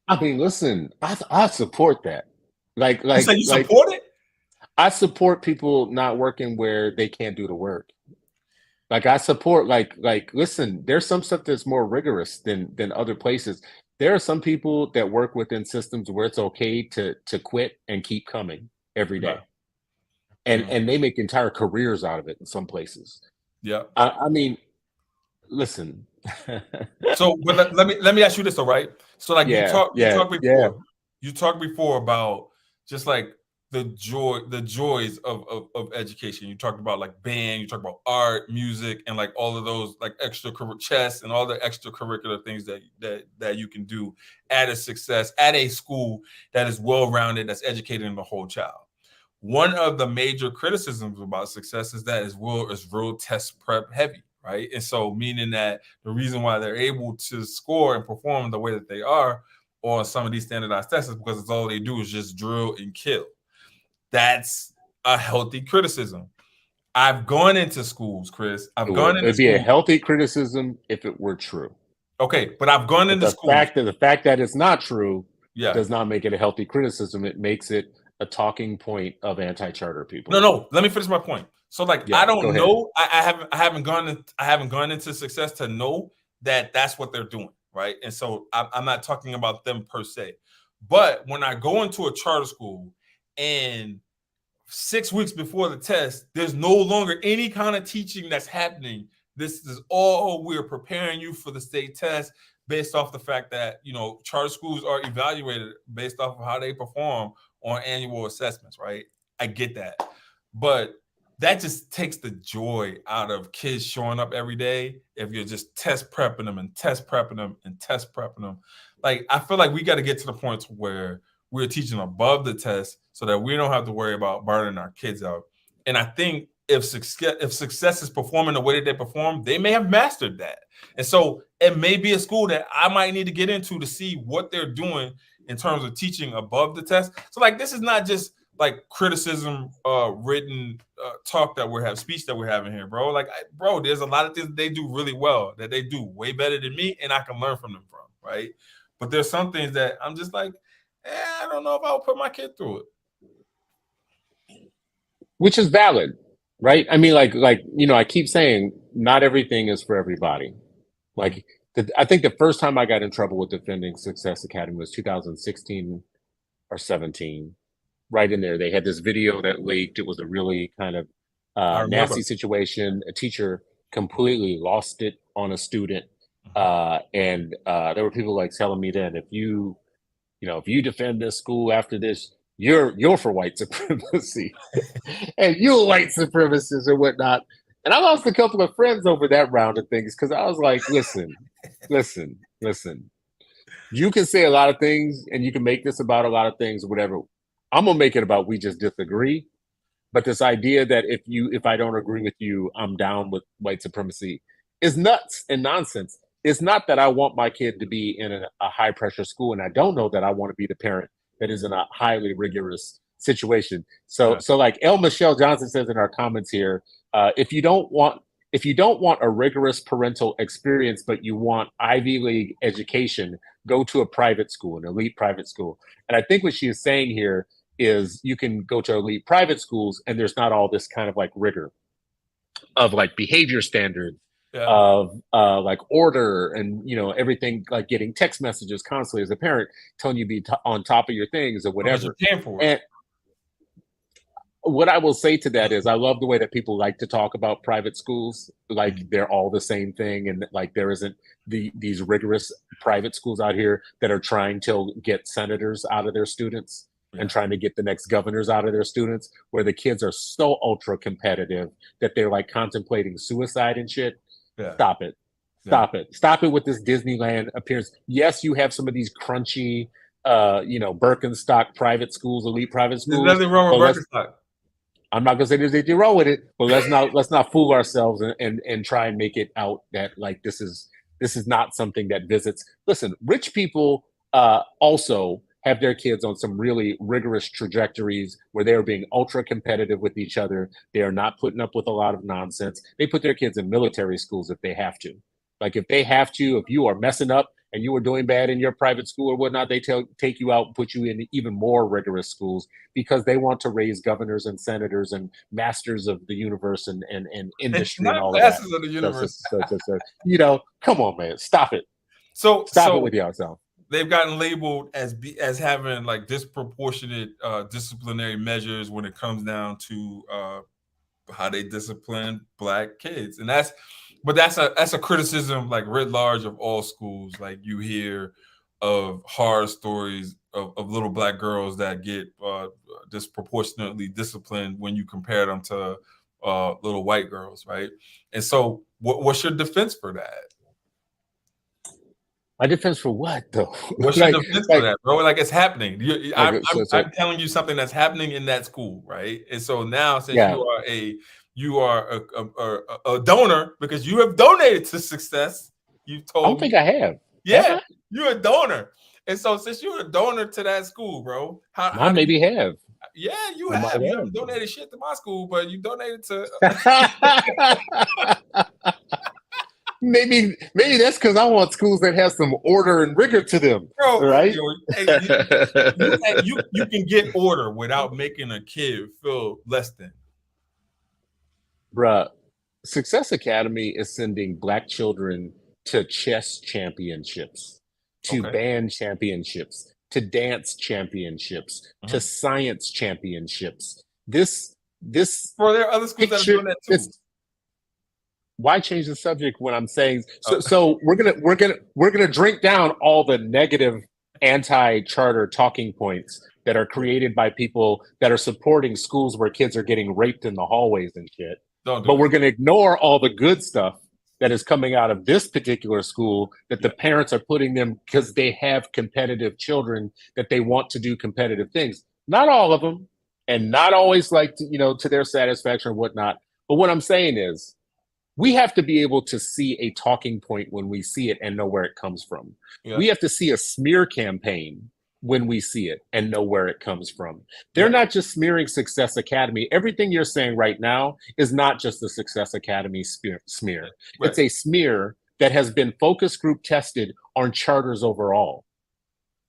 I mean, listen, I support that. Like, you say you support it? I support people not working where they can't do the work. Like, I support, like, listen, there's some stuff that's more rigorous than other places. There are some people that work within systems where it's okay to quit and keep coming every day. Right. And they make entire careers out of it in some places. Yeah. I mean, listen. So, but let me ask you this, though, right? So, like, you talked before about just like the joys of education. You talked about like band, you talked about art, music, and like all of those like chess and all the extracurricular things that you can do at a Success, at a school that is well-rounded, that's educating the whole child. One of the major criticisms about Success is that it's real test prep heavy, right? And so meaning that the reason why they're able to score and perform the way that they are on some of these standardized tests is because it's all they do is just drill and kill. That's a healthy criticism. I've gone into schools, Chris. It'd be a healthy criticism if it were true. Okay, but I've gone into schools. The fact that it's not true does not make it a healthy criticism. It makes it a talking point of anti-charter people. No. Let me finish my point. So, like, I don't know. I haven't gone into Success to know that that's what they're doing, right? And so I'm not talking about them per se. But when I go into a charter school and 6 weeks before the test, there's no longer any kind of teaching that's happening. This is all, we're preparing you for the state test based off the fact that, charter schools are evaluated based off of how they perform on annual assessments, right? I get that. But that just takes the joy out of kids showing up every day if you're just test prepping them and test prepping them and test prepping them. Like, I feel like we got to get to the point where we're teaching above the test so that we don't have to worry about burning our kids out. And I think if Success is performing the way that they perform, they may have mastered that. And so it may be a school that I might need to get into to see what they're doing in terms of teaching above the test. So, like, this is not just like criticism, written talk that speech that we're having here, bro. Like, bro, there's a lot of things they do really well, that they do way better than me, and I can learn from them right? But there's some things that I'm just like, I don't know if I would put my kid through it. Which is valid, right? I mean, like I keep saying, not everything is for everybody. Like, I think the first time I got in trouble with defending Success Academy was 2016 or 17. right in there. They had this video that leaked. It was a really kind of nasty situation. A teacher completely lost it on a student. And there were people like telling me that if you defend this school after this, you're for white supremacy and you're white supremacists and whatnot. And I lost a couple of friends over that round of things because I was like, listen. You can say a lot of things and you can make this about a lot of things or whatever. I'm gonna make it about we just disagree. But this idea that if I don't agree with you, I'm down with white supremacy is nuts and nonsense. It's not that I want my kid to be in a high pressure school, and I don't know that I want to be the parent that is in a highly rigorous situation. So like L. Michelle Johnson says in our comments here, if you don't want a rigorous parental experience, but you want Ivy League education, go to a private school, an elite private school. And I think what she is saying here is you can go to elite private schools and there's not all this kind of like rigor of like behavior standards, of like order and everything, like getting text messages constantly as a parent telling you to be on top of your things or whatever. And what I will say to that is I love the way that people like to talk about private schools like they're all the same thing, and like there isn't these rigorous private schools out here that are trying to get senators out of their students and trying to get the next governors out of their students, where the kids are so ultra competitive that they're like contemplating suicide and shit. Stop it. Stop it with this Disneyland appearance. Yes, you have some of these crunchy Birkenstock private schools, elite private schools. There's nothing wrong with Birkenstock. I'm not gonna say there's anything wrong with it, but let's not fool ourselves and try and make it out that like this is not something that visits. Listen, rich people also have their kids on some really rigorous trajectories where they are being ultra competitive with each other. They are not putting up with a lot of nonsense. They put their kids in military schools if they have to. Like if you are messing up and you are doing bad in your private school or whatnot, they take you out and put you in even more rigorous schools because they want to raise governors and senators and masters of the universe and industry and all of that. Masters of the universe. Come on, man, stop it. Stop it with yourself. They've gotten labeled as having like disproportionate disciplinary measures when it comes down to how they discipline Black kids, and that's a criticism like writ large of all schools. Like you hear of horror stories of little Black girls that get disproportionately disciplined when you compare them to little white girls, right? And so, what's your defense for that? My defense for what, though? What's your defense for that, bro? Like it's happening. I'm telling you something that's happening in that school, right? And so now, since you are a donor because you have donated to success, you told me. I don't think I have. Yeah, you're a donor, and so since you're a donor to that school, bro, how maybe have. Yeah, you have. You haven't donated shit to my school, but you donated to. Maybe that's because I want schools that have some order and rigor to them, bro. Right? You can get order without making a kid feel less than. Bruh, Success Academy is sending Black children to chess championships, to band championships, to dance championships, to science championships. This for there are other schools that are doing that too. Why change the subject when I'm saying so we're gonna drink down all the negative anti-charter talking points that are created by people that are supporting schools where kids are getting raped in the hallways and shit. But we're gonna ignore all the good stuff that is coming out of this particular school that the parents are putting them because they have competitive children that they want to do competitive things. Not all of them, and not always like to their satisfaction or whatnot. But what I'm saying is, we have to be able to see a talking point when we see it and know where it comes from. Yeah. We have to see a smear campaign when we see it and know where it comes from. They're not just smearing Success Academy. Everything you're saying right now is not just the Success Academy smear. Right. It's a smear that has been focus group tested on charters overall.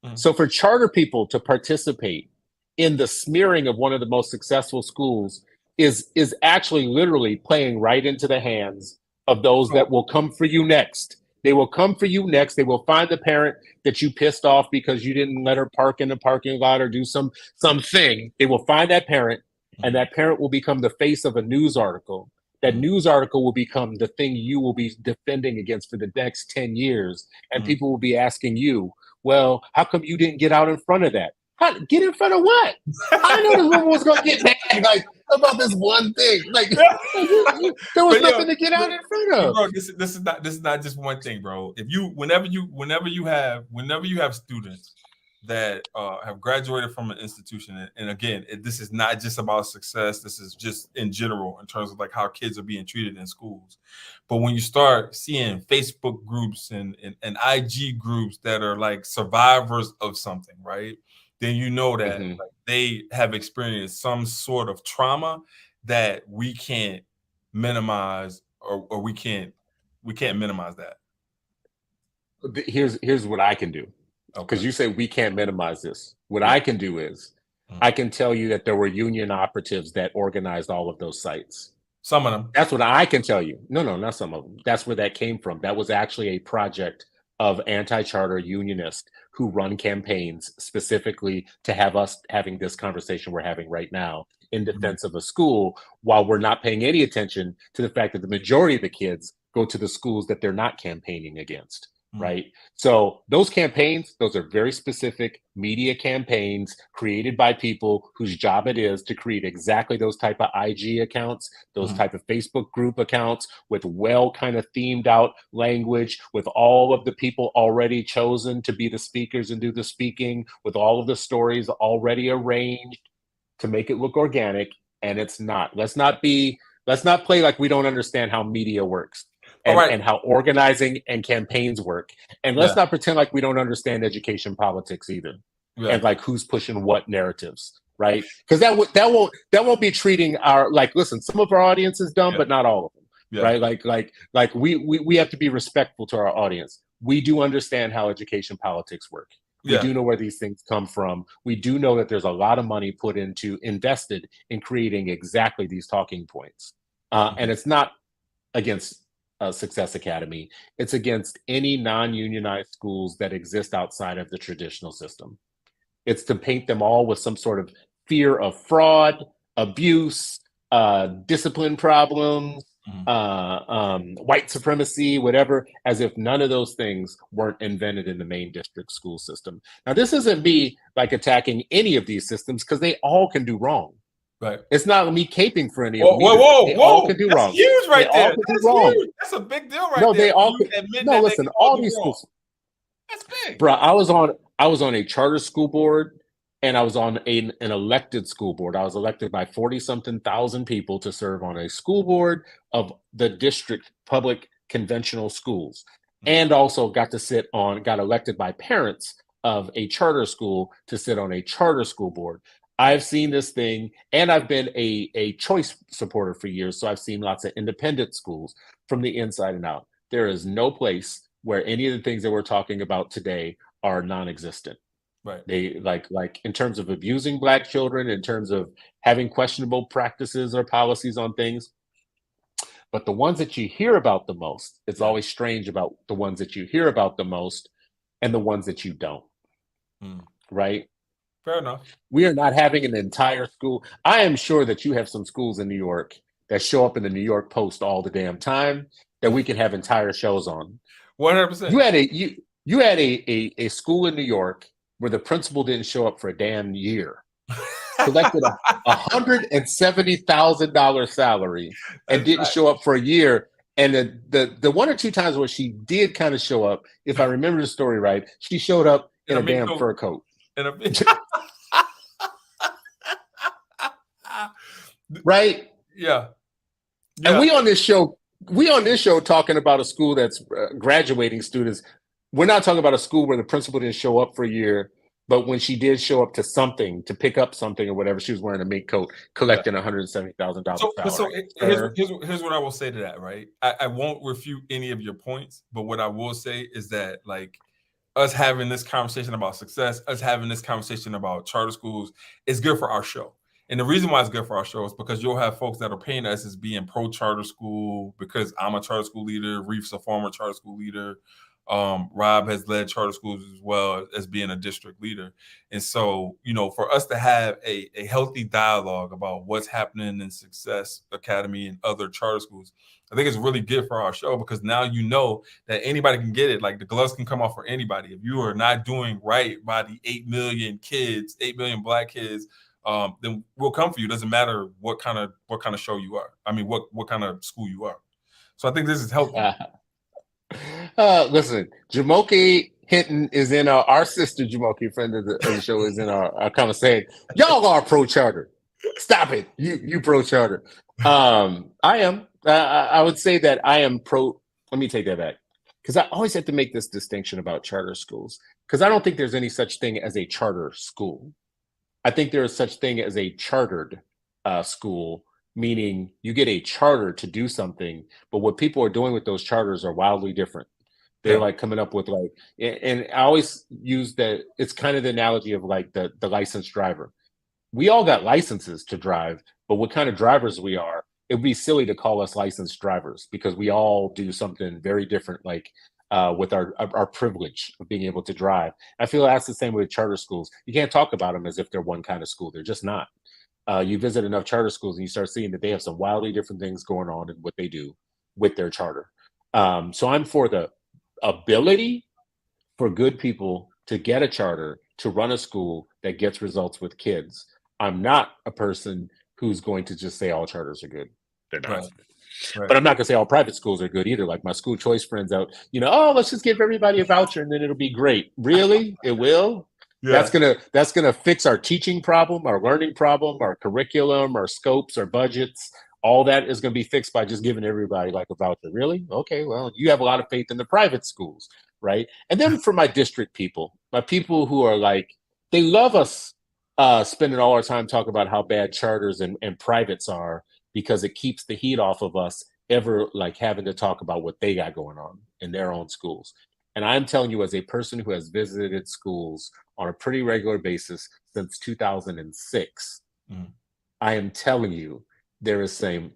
Mm-hmm. So for charter people to participate in the smearing of one of the most successful schools is actually literally playing right into the hands of those that will come for you next They will come for you next. They will find the parent that you pissed off because you didn't let her park in the parking lot or do something. They will find that parent, and that parent will become the face of a news article. That news article will become the thing you will be defending against for the next 10 years. And people will be asking you, well, how come you didn't get out in front of that? Get in front of what? I know this woman was going to get mad about this one thing. There was nothing to get out in front of. Bro, this is not just one thing, bro. Whenever you have students that have graduated from an institution, and again, this is not just about success. This is just in general in terms of how kids are being treated in schools. But when you start seeing Facebook groups and IG groups that are survivors of something, right? Then you know that they have experienced some sort of trauma that we can't minimize, or we can't minimize that. Here's what I can do, because you say we can't minimize this. What I can do is I can tell you that there were union operatives that organized all of those sites. Some of them. That's what I can tell you. No, not some of them. That's where that came from. That was actually a project of anti-charter unionists who run campaigns specifically to have us having this conversation we're having right now in defense of a school, while we're not paying any attention to the fact that the majority of the kids go to the schools that they're not campaigning against, right? So those campaigns, those are very specific media campaigns created by people whose job it is to create exactly those type of IG accounts, those type of Facebook group accounts with well kind of themed out language, with all of the people already chosen to be the speakers and do the speaking, with all of the stories already arranged to make it look organic. And it's not. Let's not play like we don't understand how media works. And how organizing and campaigns work. And let's not pretend like we don't understand education politics either. And who's pushing what narratives, right? Because that won't be treating our, listen, some of our audience is dumb, but not all of them, right? We have to be respectful to our audience. We do understand how education politics work. We do know where these things come from. We do know that there's a lot of money invested in creating exactly these talking points. And it's not against Success Academy. It's against any non-unionized schools that exist outside of the traditional system. It's to paint them all with some sort of fear of fraud, abuse, discipline problems, white supremacy, whatever, as if none of those things weren't invented in the main district school system. Now, this isn't me attacking any of these systems, because they all can do wrong. Right. It's not me caping for any of them. Whoa. All can do wrong. Huge right there. That's huge. That's a big deal right there. They all could. No, listen, all these schools. That's big. Bro, I was on a charter school board, and I was on an elected school board. I was elected by 40-something thousand people to serve on a school board of the district public conventional schools, and also got elected by parents of a charter school to sit on a charter school board. I've seen this thing, and I've been a choice supporter for years, so I've seen lots of independent schools from the inside and out. There is no place where any of the things that we're talking about today are non-existent. Right. They like in terms of abusing Black children, in terms of having questionable practices or policies on things. But the ones that you hear about the most, it's always strange about the ones that you hear about the most and the ones that you don't. Right? Fair enough. We are not having an entire school. I am sure that you have some schools in New York that show up in the New York Post all the damn time that we can have entire shows on. 100%. You had a school in New York where the principal didn't show up for a damn year, collected a $170,000 salary, and didn't show up for a year. And the one or two times where she did kind of show up, if I remember the story right, she showed up in a damn fur coat. Right? Yeah. And we on this show talking about a school that's graduating students. We're not talking about a school where the principal didn't show up for a year, but when she did show up to something, to pick up something or whatever, she was wearing a mink coat, collecting $170,000 salary. So here's what I will say to that, right? I won't refute any of your points, but what I will say is that, us having this conversation about success, us having this conversation about charter schools is good for our show. And the reason why it's good for our show is because you'll have folks that are paying us as being pro-charter school, because I'm a charter school leader, Reef's a former charter school leader. Rob has led charter schools as well as being a district leader. And so, for us to have a healthy dialogue about what's happening in Success Academy and other charter schools, I think it's really good for our show, because now you know that anybody can get it. Like, the gloves can come off for anybody. If you are not doing right by the 8 million kids, 8 million Black kids, then we'll come for you. It doesn't matter what kind of show you are. I mean, what kind of school you are. So I think this is helpful. Listen, Jamoke Hinton is in our sister Jamoke, friend of the show, is in our comment saying, y'all are pro-charter. Stop it. You pro-charter. I am. I would say that I am pro. Let me take that back, because I always have to make this distinction about charter schools, because I don't think there's any such thing as a charter school. I think there is such thing as a chartered school, meaning you get a charter to do something, but what people are doing with those charters are wildly different. They're like coming up with and I always use that. It's kind of the analogy of like the licensed driver. We all got licenses to drive, but what kind of drivers we are, it would be silly to call us licensed drivers, because we all do something very different, like with our privilege of being able to drive. I feel that's the same with charter schools. You can't talk about them as if they're one kind of school. They're just not. You visit enough charter schools and you start seeing that they have some wildly different things going on in what they do with their charter. So I'm for the ability for good people to get a charter to run a school that gets results with kids. I'm not a person who's going to just say all charters are good. They're not. Right. But I'm not going to say all private schools are good either. Like my school choice friends out, let's just give everybody a voucher and then it'll be great. Really? It will? Yeah. That's gonna fix our teaching problem, our learning problem, our curriculum, our scopes, our budgets. All that is going to be fixed by just giving everybody like a voucher. Really? Okay, well, you have a lot of faith in the private schools, right? And then for my district people, my people who are like, they love us spending all our time talking about how bad charters and privates are, because it keeps the heat off of us ever like having to talk about what they got going on in their own schools. And I'm telling you, as a person who has visited schools on a pretty regular basis since 2006, I am telling you, there is some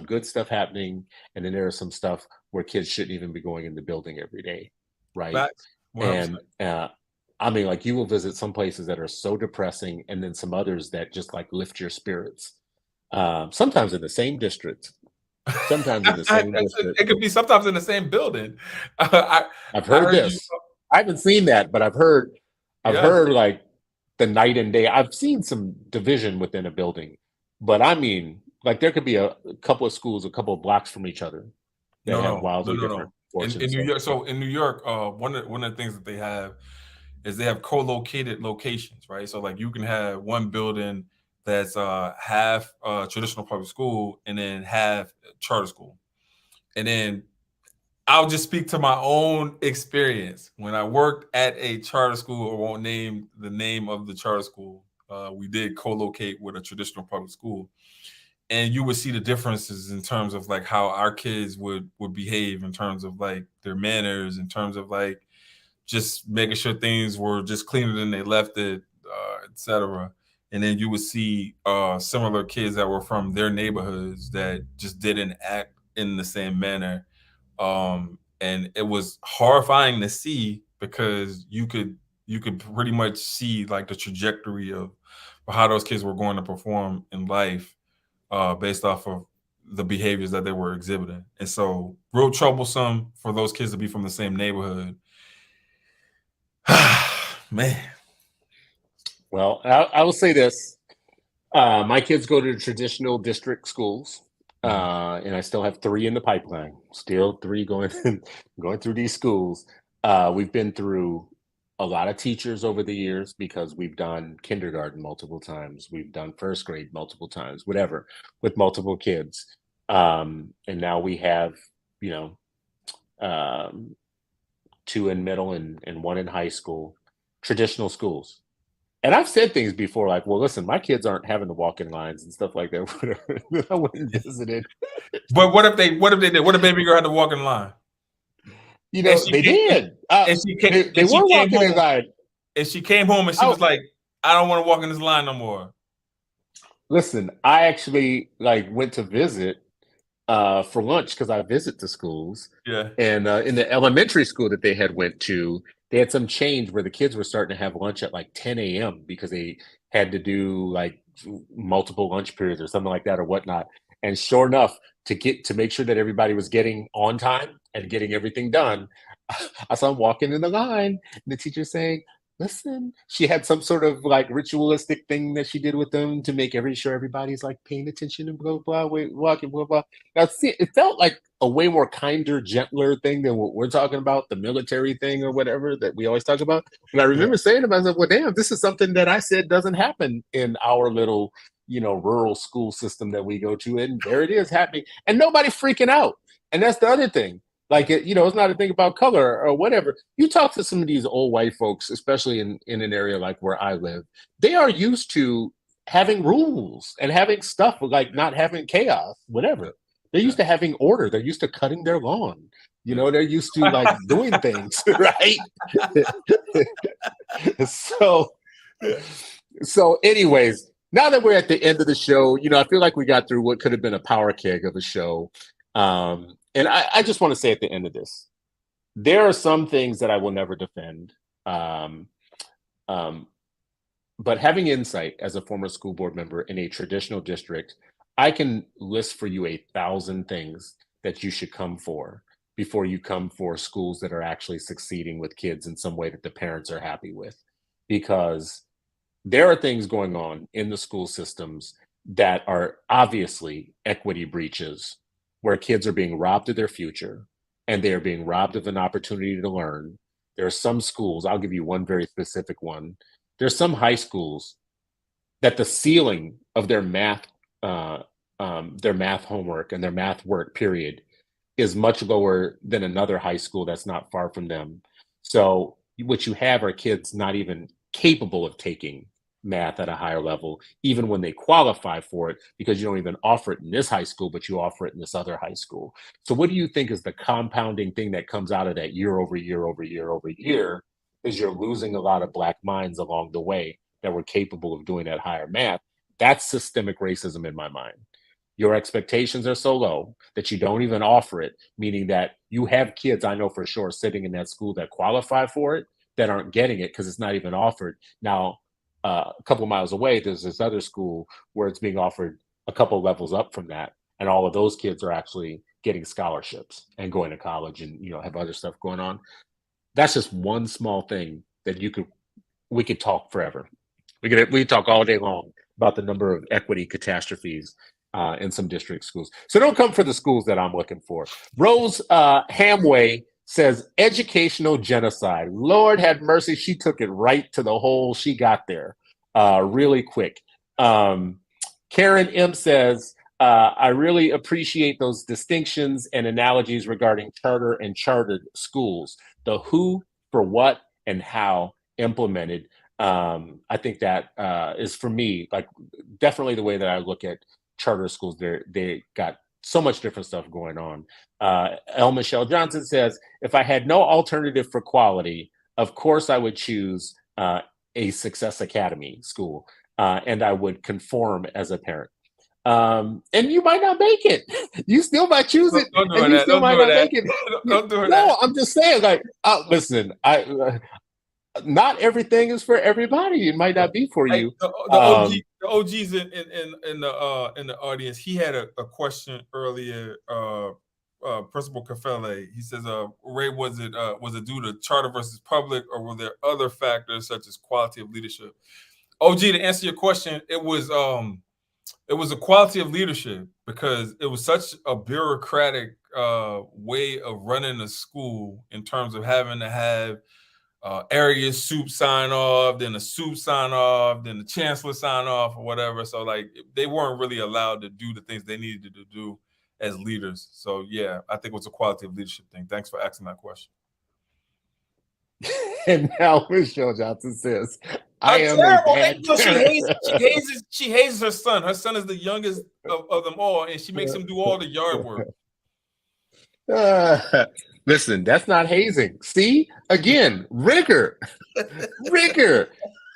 good stuff happening, and then there is some stuff where kids shouldn't even be going in the building every day, right? And I mean, like, you will visit some places that are so depressing, and then some others that just like lift your spirits. Sometimes in the same district. Sometimes in the same district. It could be sometimes in the same building. I've heard this. I haven't seen that, but I've heard like the night and day. I've seen some division within a building, but I mean, like, there could be a couple of schools a couple of blocks from each other that have wildly different fortunes. In New York, so in New York, one of the things that they have is they have co-located locations, right? So like, you can have one building that's half traditional public school and then half charter school. And then I'll just speak to my own experience. When I worked at a charter school, I won't name the name of the charter school, we did co-locate with a traditional public school. And you would see the differences in terms of like how our kids would behave, in terms of like their manners, in terms of like just making sure things were just cleaner than they left it, etc. And then you would see similar kids that were from their neighborhoods that just didn't act in the same manner. And it was horrifying to see, because you could pretty much see like the trajectory of how those kids were going to perform in life based off of the behaviors that they were exhibiting. And so, real troublesome for those kids to be from the same neighborhood. Man. Well, I will say this. My kids go to traditional district schools, and I still have 3 in the pipeline. Still 3 going through these schools. We've been through a lot of teachers over the years, because we've done kindergarten multiple times. We've done first grade multiple times, whatever, with multiple kids. And now we have, 2 in middle and 1 in high school, traditional schools. And I've said things before like, well, listen, my kids aren't having the walk-in lines and stuff like that. I went and visited. But what if they did? What if baby girl had to walk in line? They did. They were walking in line. And she came home and she was like, I don't want to walk in this line no more. Listen, I actually went to visit for lunch because I visit the schools. Yeah. And in the elementary school that they had went to, they had some change where the kids were starting to have lunch at 10 a.m. because they had to do multiple lunch periods or something like that or whatnot. And sure enough, to make sure that everybody was getting on time and getting everything done, I saw them walking in the line, and the teacher saying, listen, she had some sort of ritualistic thing that she did with them to make sure everybody's paying attention and blah blah walking blah blah. Now, see, it felt like a way more kinder, gentler thing than what we're talking about, the military thing or whatever that we always talk about. But I remember saying to myself, well, damn, this is something that I said doesn't happen in our little, rural school system that we go to. And there it is happening. And nobody freaking out. And that's the other thing. It's not a thing about color or whatever. You talk to some of these old white folks, especially in an area like where I live, they are used to having rules and having stuff not having chaos, whatever. They're used to having order. They're used to cutting their lawn. They're used to doing things, right? So anyways, now that we're at the end of the show, I feel like we got through what could have been a power keg of a show. And I just want to say at the end of this, there are some things that I will never defend. But having insight as a former school board member in a traditional district, I can list for you 1,000 things that you should come for before you come for schools that are actually succeeding with kids in some way that the parents are happy with. Because there are things going on in the school systems that are obviously equity breaches, where kids are being robbed of their future and they are being robbed of an opportunity to learn. There are some schools, I'll give you one very specific one. There's some high schools that the ceiling of their math homework and their math work period is much lower than another high school that's not far from them. So what you have are kids not even capable of taking math at a higher level, even when they qualify for it, because you don't even offer it in this high school, but you offer it in this other high school. So what do you think is the compounding thing that comes out of that year over year over year over year is you're losing a lot of Black minds along the way that were capable of doing that higher math. That's systemic racism in my mind. Your expectations are so low that you don't even offer it, meaning that you have kids, I know for sure, sitting in that school that qualify for it that aren't getting it because it's not even offered. Now, a couple of miles away, there's this other school where it's being offered a couple of levels up from that. And all of those kids are actually getting scholarships and going to college and, have other stuff going on. That's just one small thing that we could talk forever. We could talk all day long about the number of equity catastrophes in some district schools. So don't come for the schools that I'm looking for. Rose Hamway says educational genocide. Lord have mercy. She took it right to the hole. She got there really quick. Karen M says, I really appreciate those distinctions and analogies regarding charter and chartered schools. The who, for what, and how implemented. I think that is, for me, definitely the way that I look at charter schools. They got so much different stuff going on. L. Michelle Johnson says, if I had no alternative for quality, of course I would choose a Success Academy school, and I would conform as a parent. And you might not make it. You still might choose it, and you still might not make it. Don't do that. No, I'm just saying, listen, not everything is for everybody. It might not be for you. The OGs in the audience. He had a question earlier. Principal Kafele. He says, "Ray, was it due to charter versus public, or were there other factors such as quality of leadership?" OG, to answer your question, it was a quality of leadership, because it was such a bureaucratic way of running a school in terms of having to have area soup sign off, then the soup sign off, then the chancellor sign off, or whatever. So they weren't really allowed to do the things they needed to do as leaders. So yeah, I think it was a quality of leadership thing. Thanks for asking that question. And now Michelle Johnson says, I am a bad she hazes her son. Her son is the youngest of them all, and she makes him do all the yard work. Listen, that's not hazing. See, again, rigor.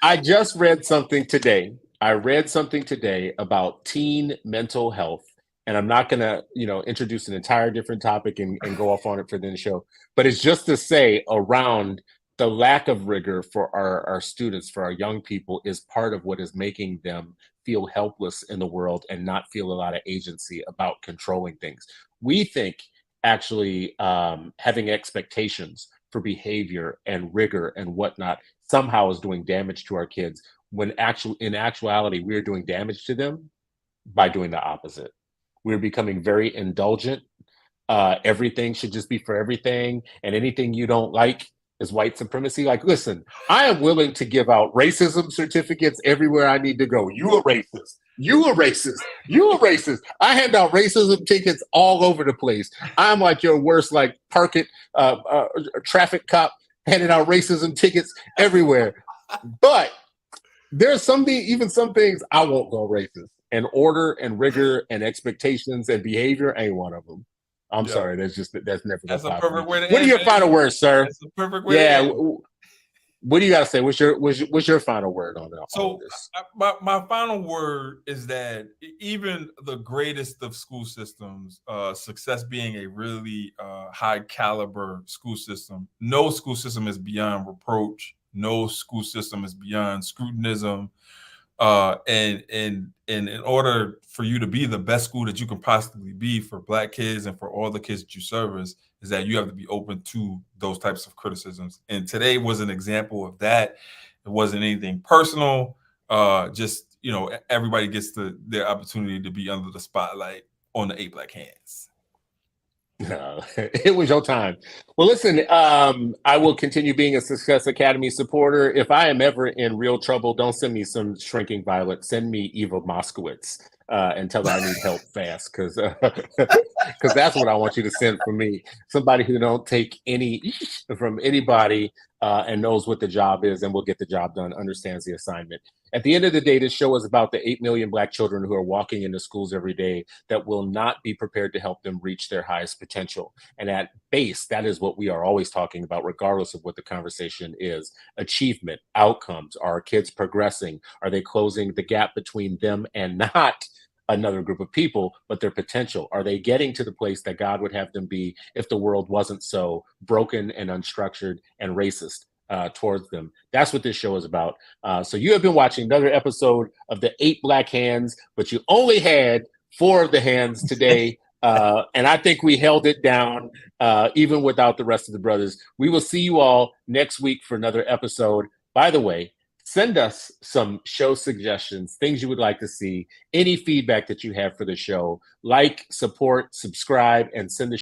I just read something today I read something today about teen mental health, and I'm not going to, introduce an entire different topic and go off on it for the show, but it's just to say around the lack of rigor for our students, for our young people, is part of what is making them feel helpless in the world and not feel a lot of agency about controlling things. We think actually having expectations for behavior and rigor and whatnot somehow is doing damage to our kids when in actuality we're doing damage to them by doing the opposite. We're becoming very indulgent. Everything should just be for everything, and anything you don't like is white supremacy. Like, listen, I am willing to give out racism certificates everywhere I need to go. You a racist. You a racist. You a racist. I hand out racism tickets all over the place. I'm like your worst, like traffic cop, handing out racism tickets everywhere. But there's even some things I won't go racist. And order and rigor and expectations and behavior ain't one of them. I'm sorry. That's never. That's a perfect way to end. What are your final words, sir? That's a perfect way to end. What do you got to say? What's your final word on that? So my final word is that even the greatest of school systems, success being a really high caliber school system, no school system is beyond reproach. No school system is beyond scrutinism. And in order for you to be the best school that you can possibly be for Black kids and for all the kids that you service, is that you have to be open to those types of criticisms. And today was an example of that. It wasn't anything personal. Just, everybody gets their opportunity to be under the spotlight on the 8 Black Hands. No, it was your time. Well, listen, I will continue being a Success Academy supporter. If I am ever in real trouble, don't send me some shrinking violet. Send me Eva Moskowitz and tell her I need help fast, because that's what I want you to send for me. Somebody who don't take any from anybody and knows what the job is and will get the job done, understands the assignment. At the end of the day, this show is about the 8 million Black children who are walking into schools every day that will not be prepared to help them reach their highest potential. And at base, that is what we are always talking about, regardless of what the conversation is. Achievement, outcomes. Are our kids progressing? Are they closing the gap between them and not another group of people, but their potential? Are they getting to the place that God would have them be if the world wasn't so broken and unstructured and racist towards them? That's what this show is about. So you have been watching another episode of the 8 Black Hands, but you only had 4 of the hands today. And I think we held it down even without the rest of the brothers. We will see you all next week for another episode. By the way, send us some show suggestions, things you would like to see, any feedback that you have for the show. Like, support, subscribe, and send the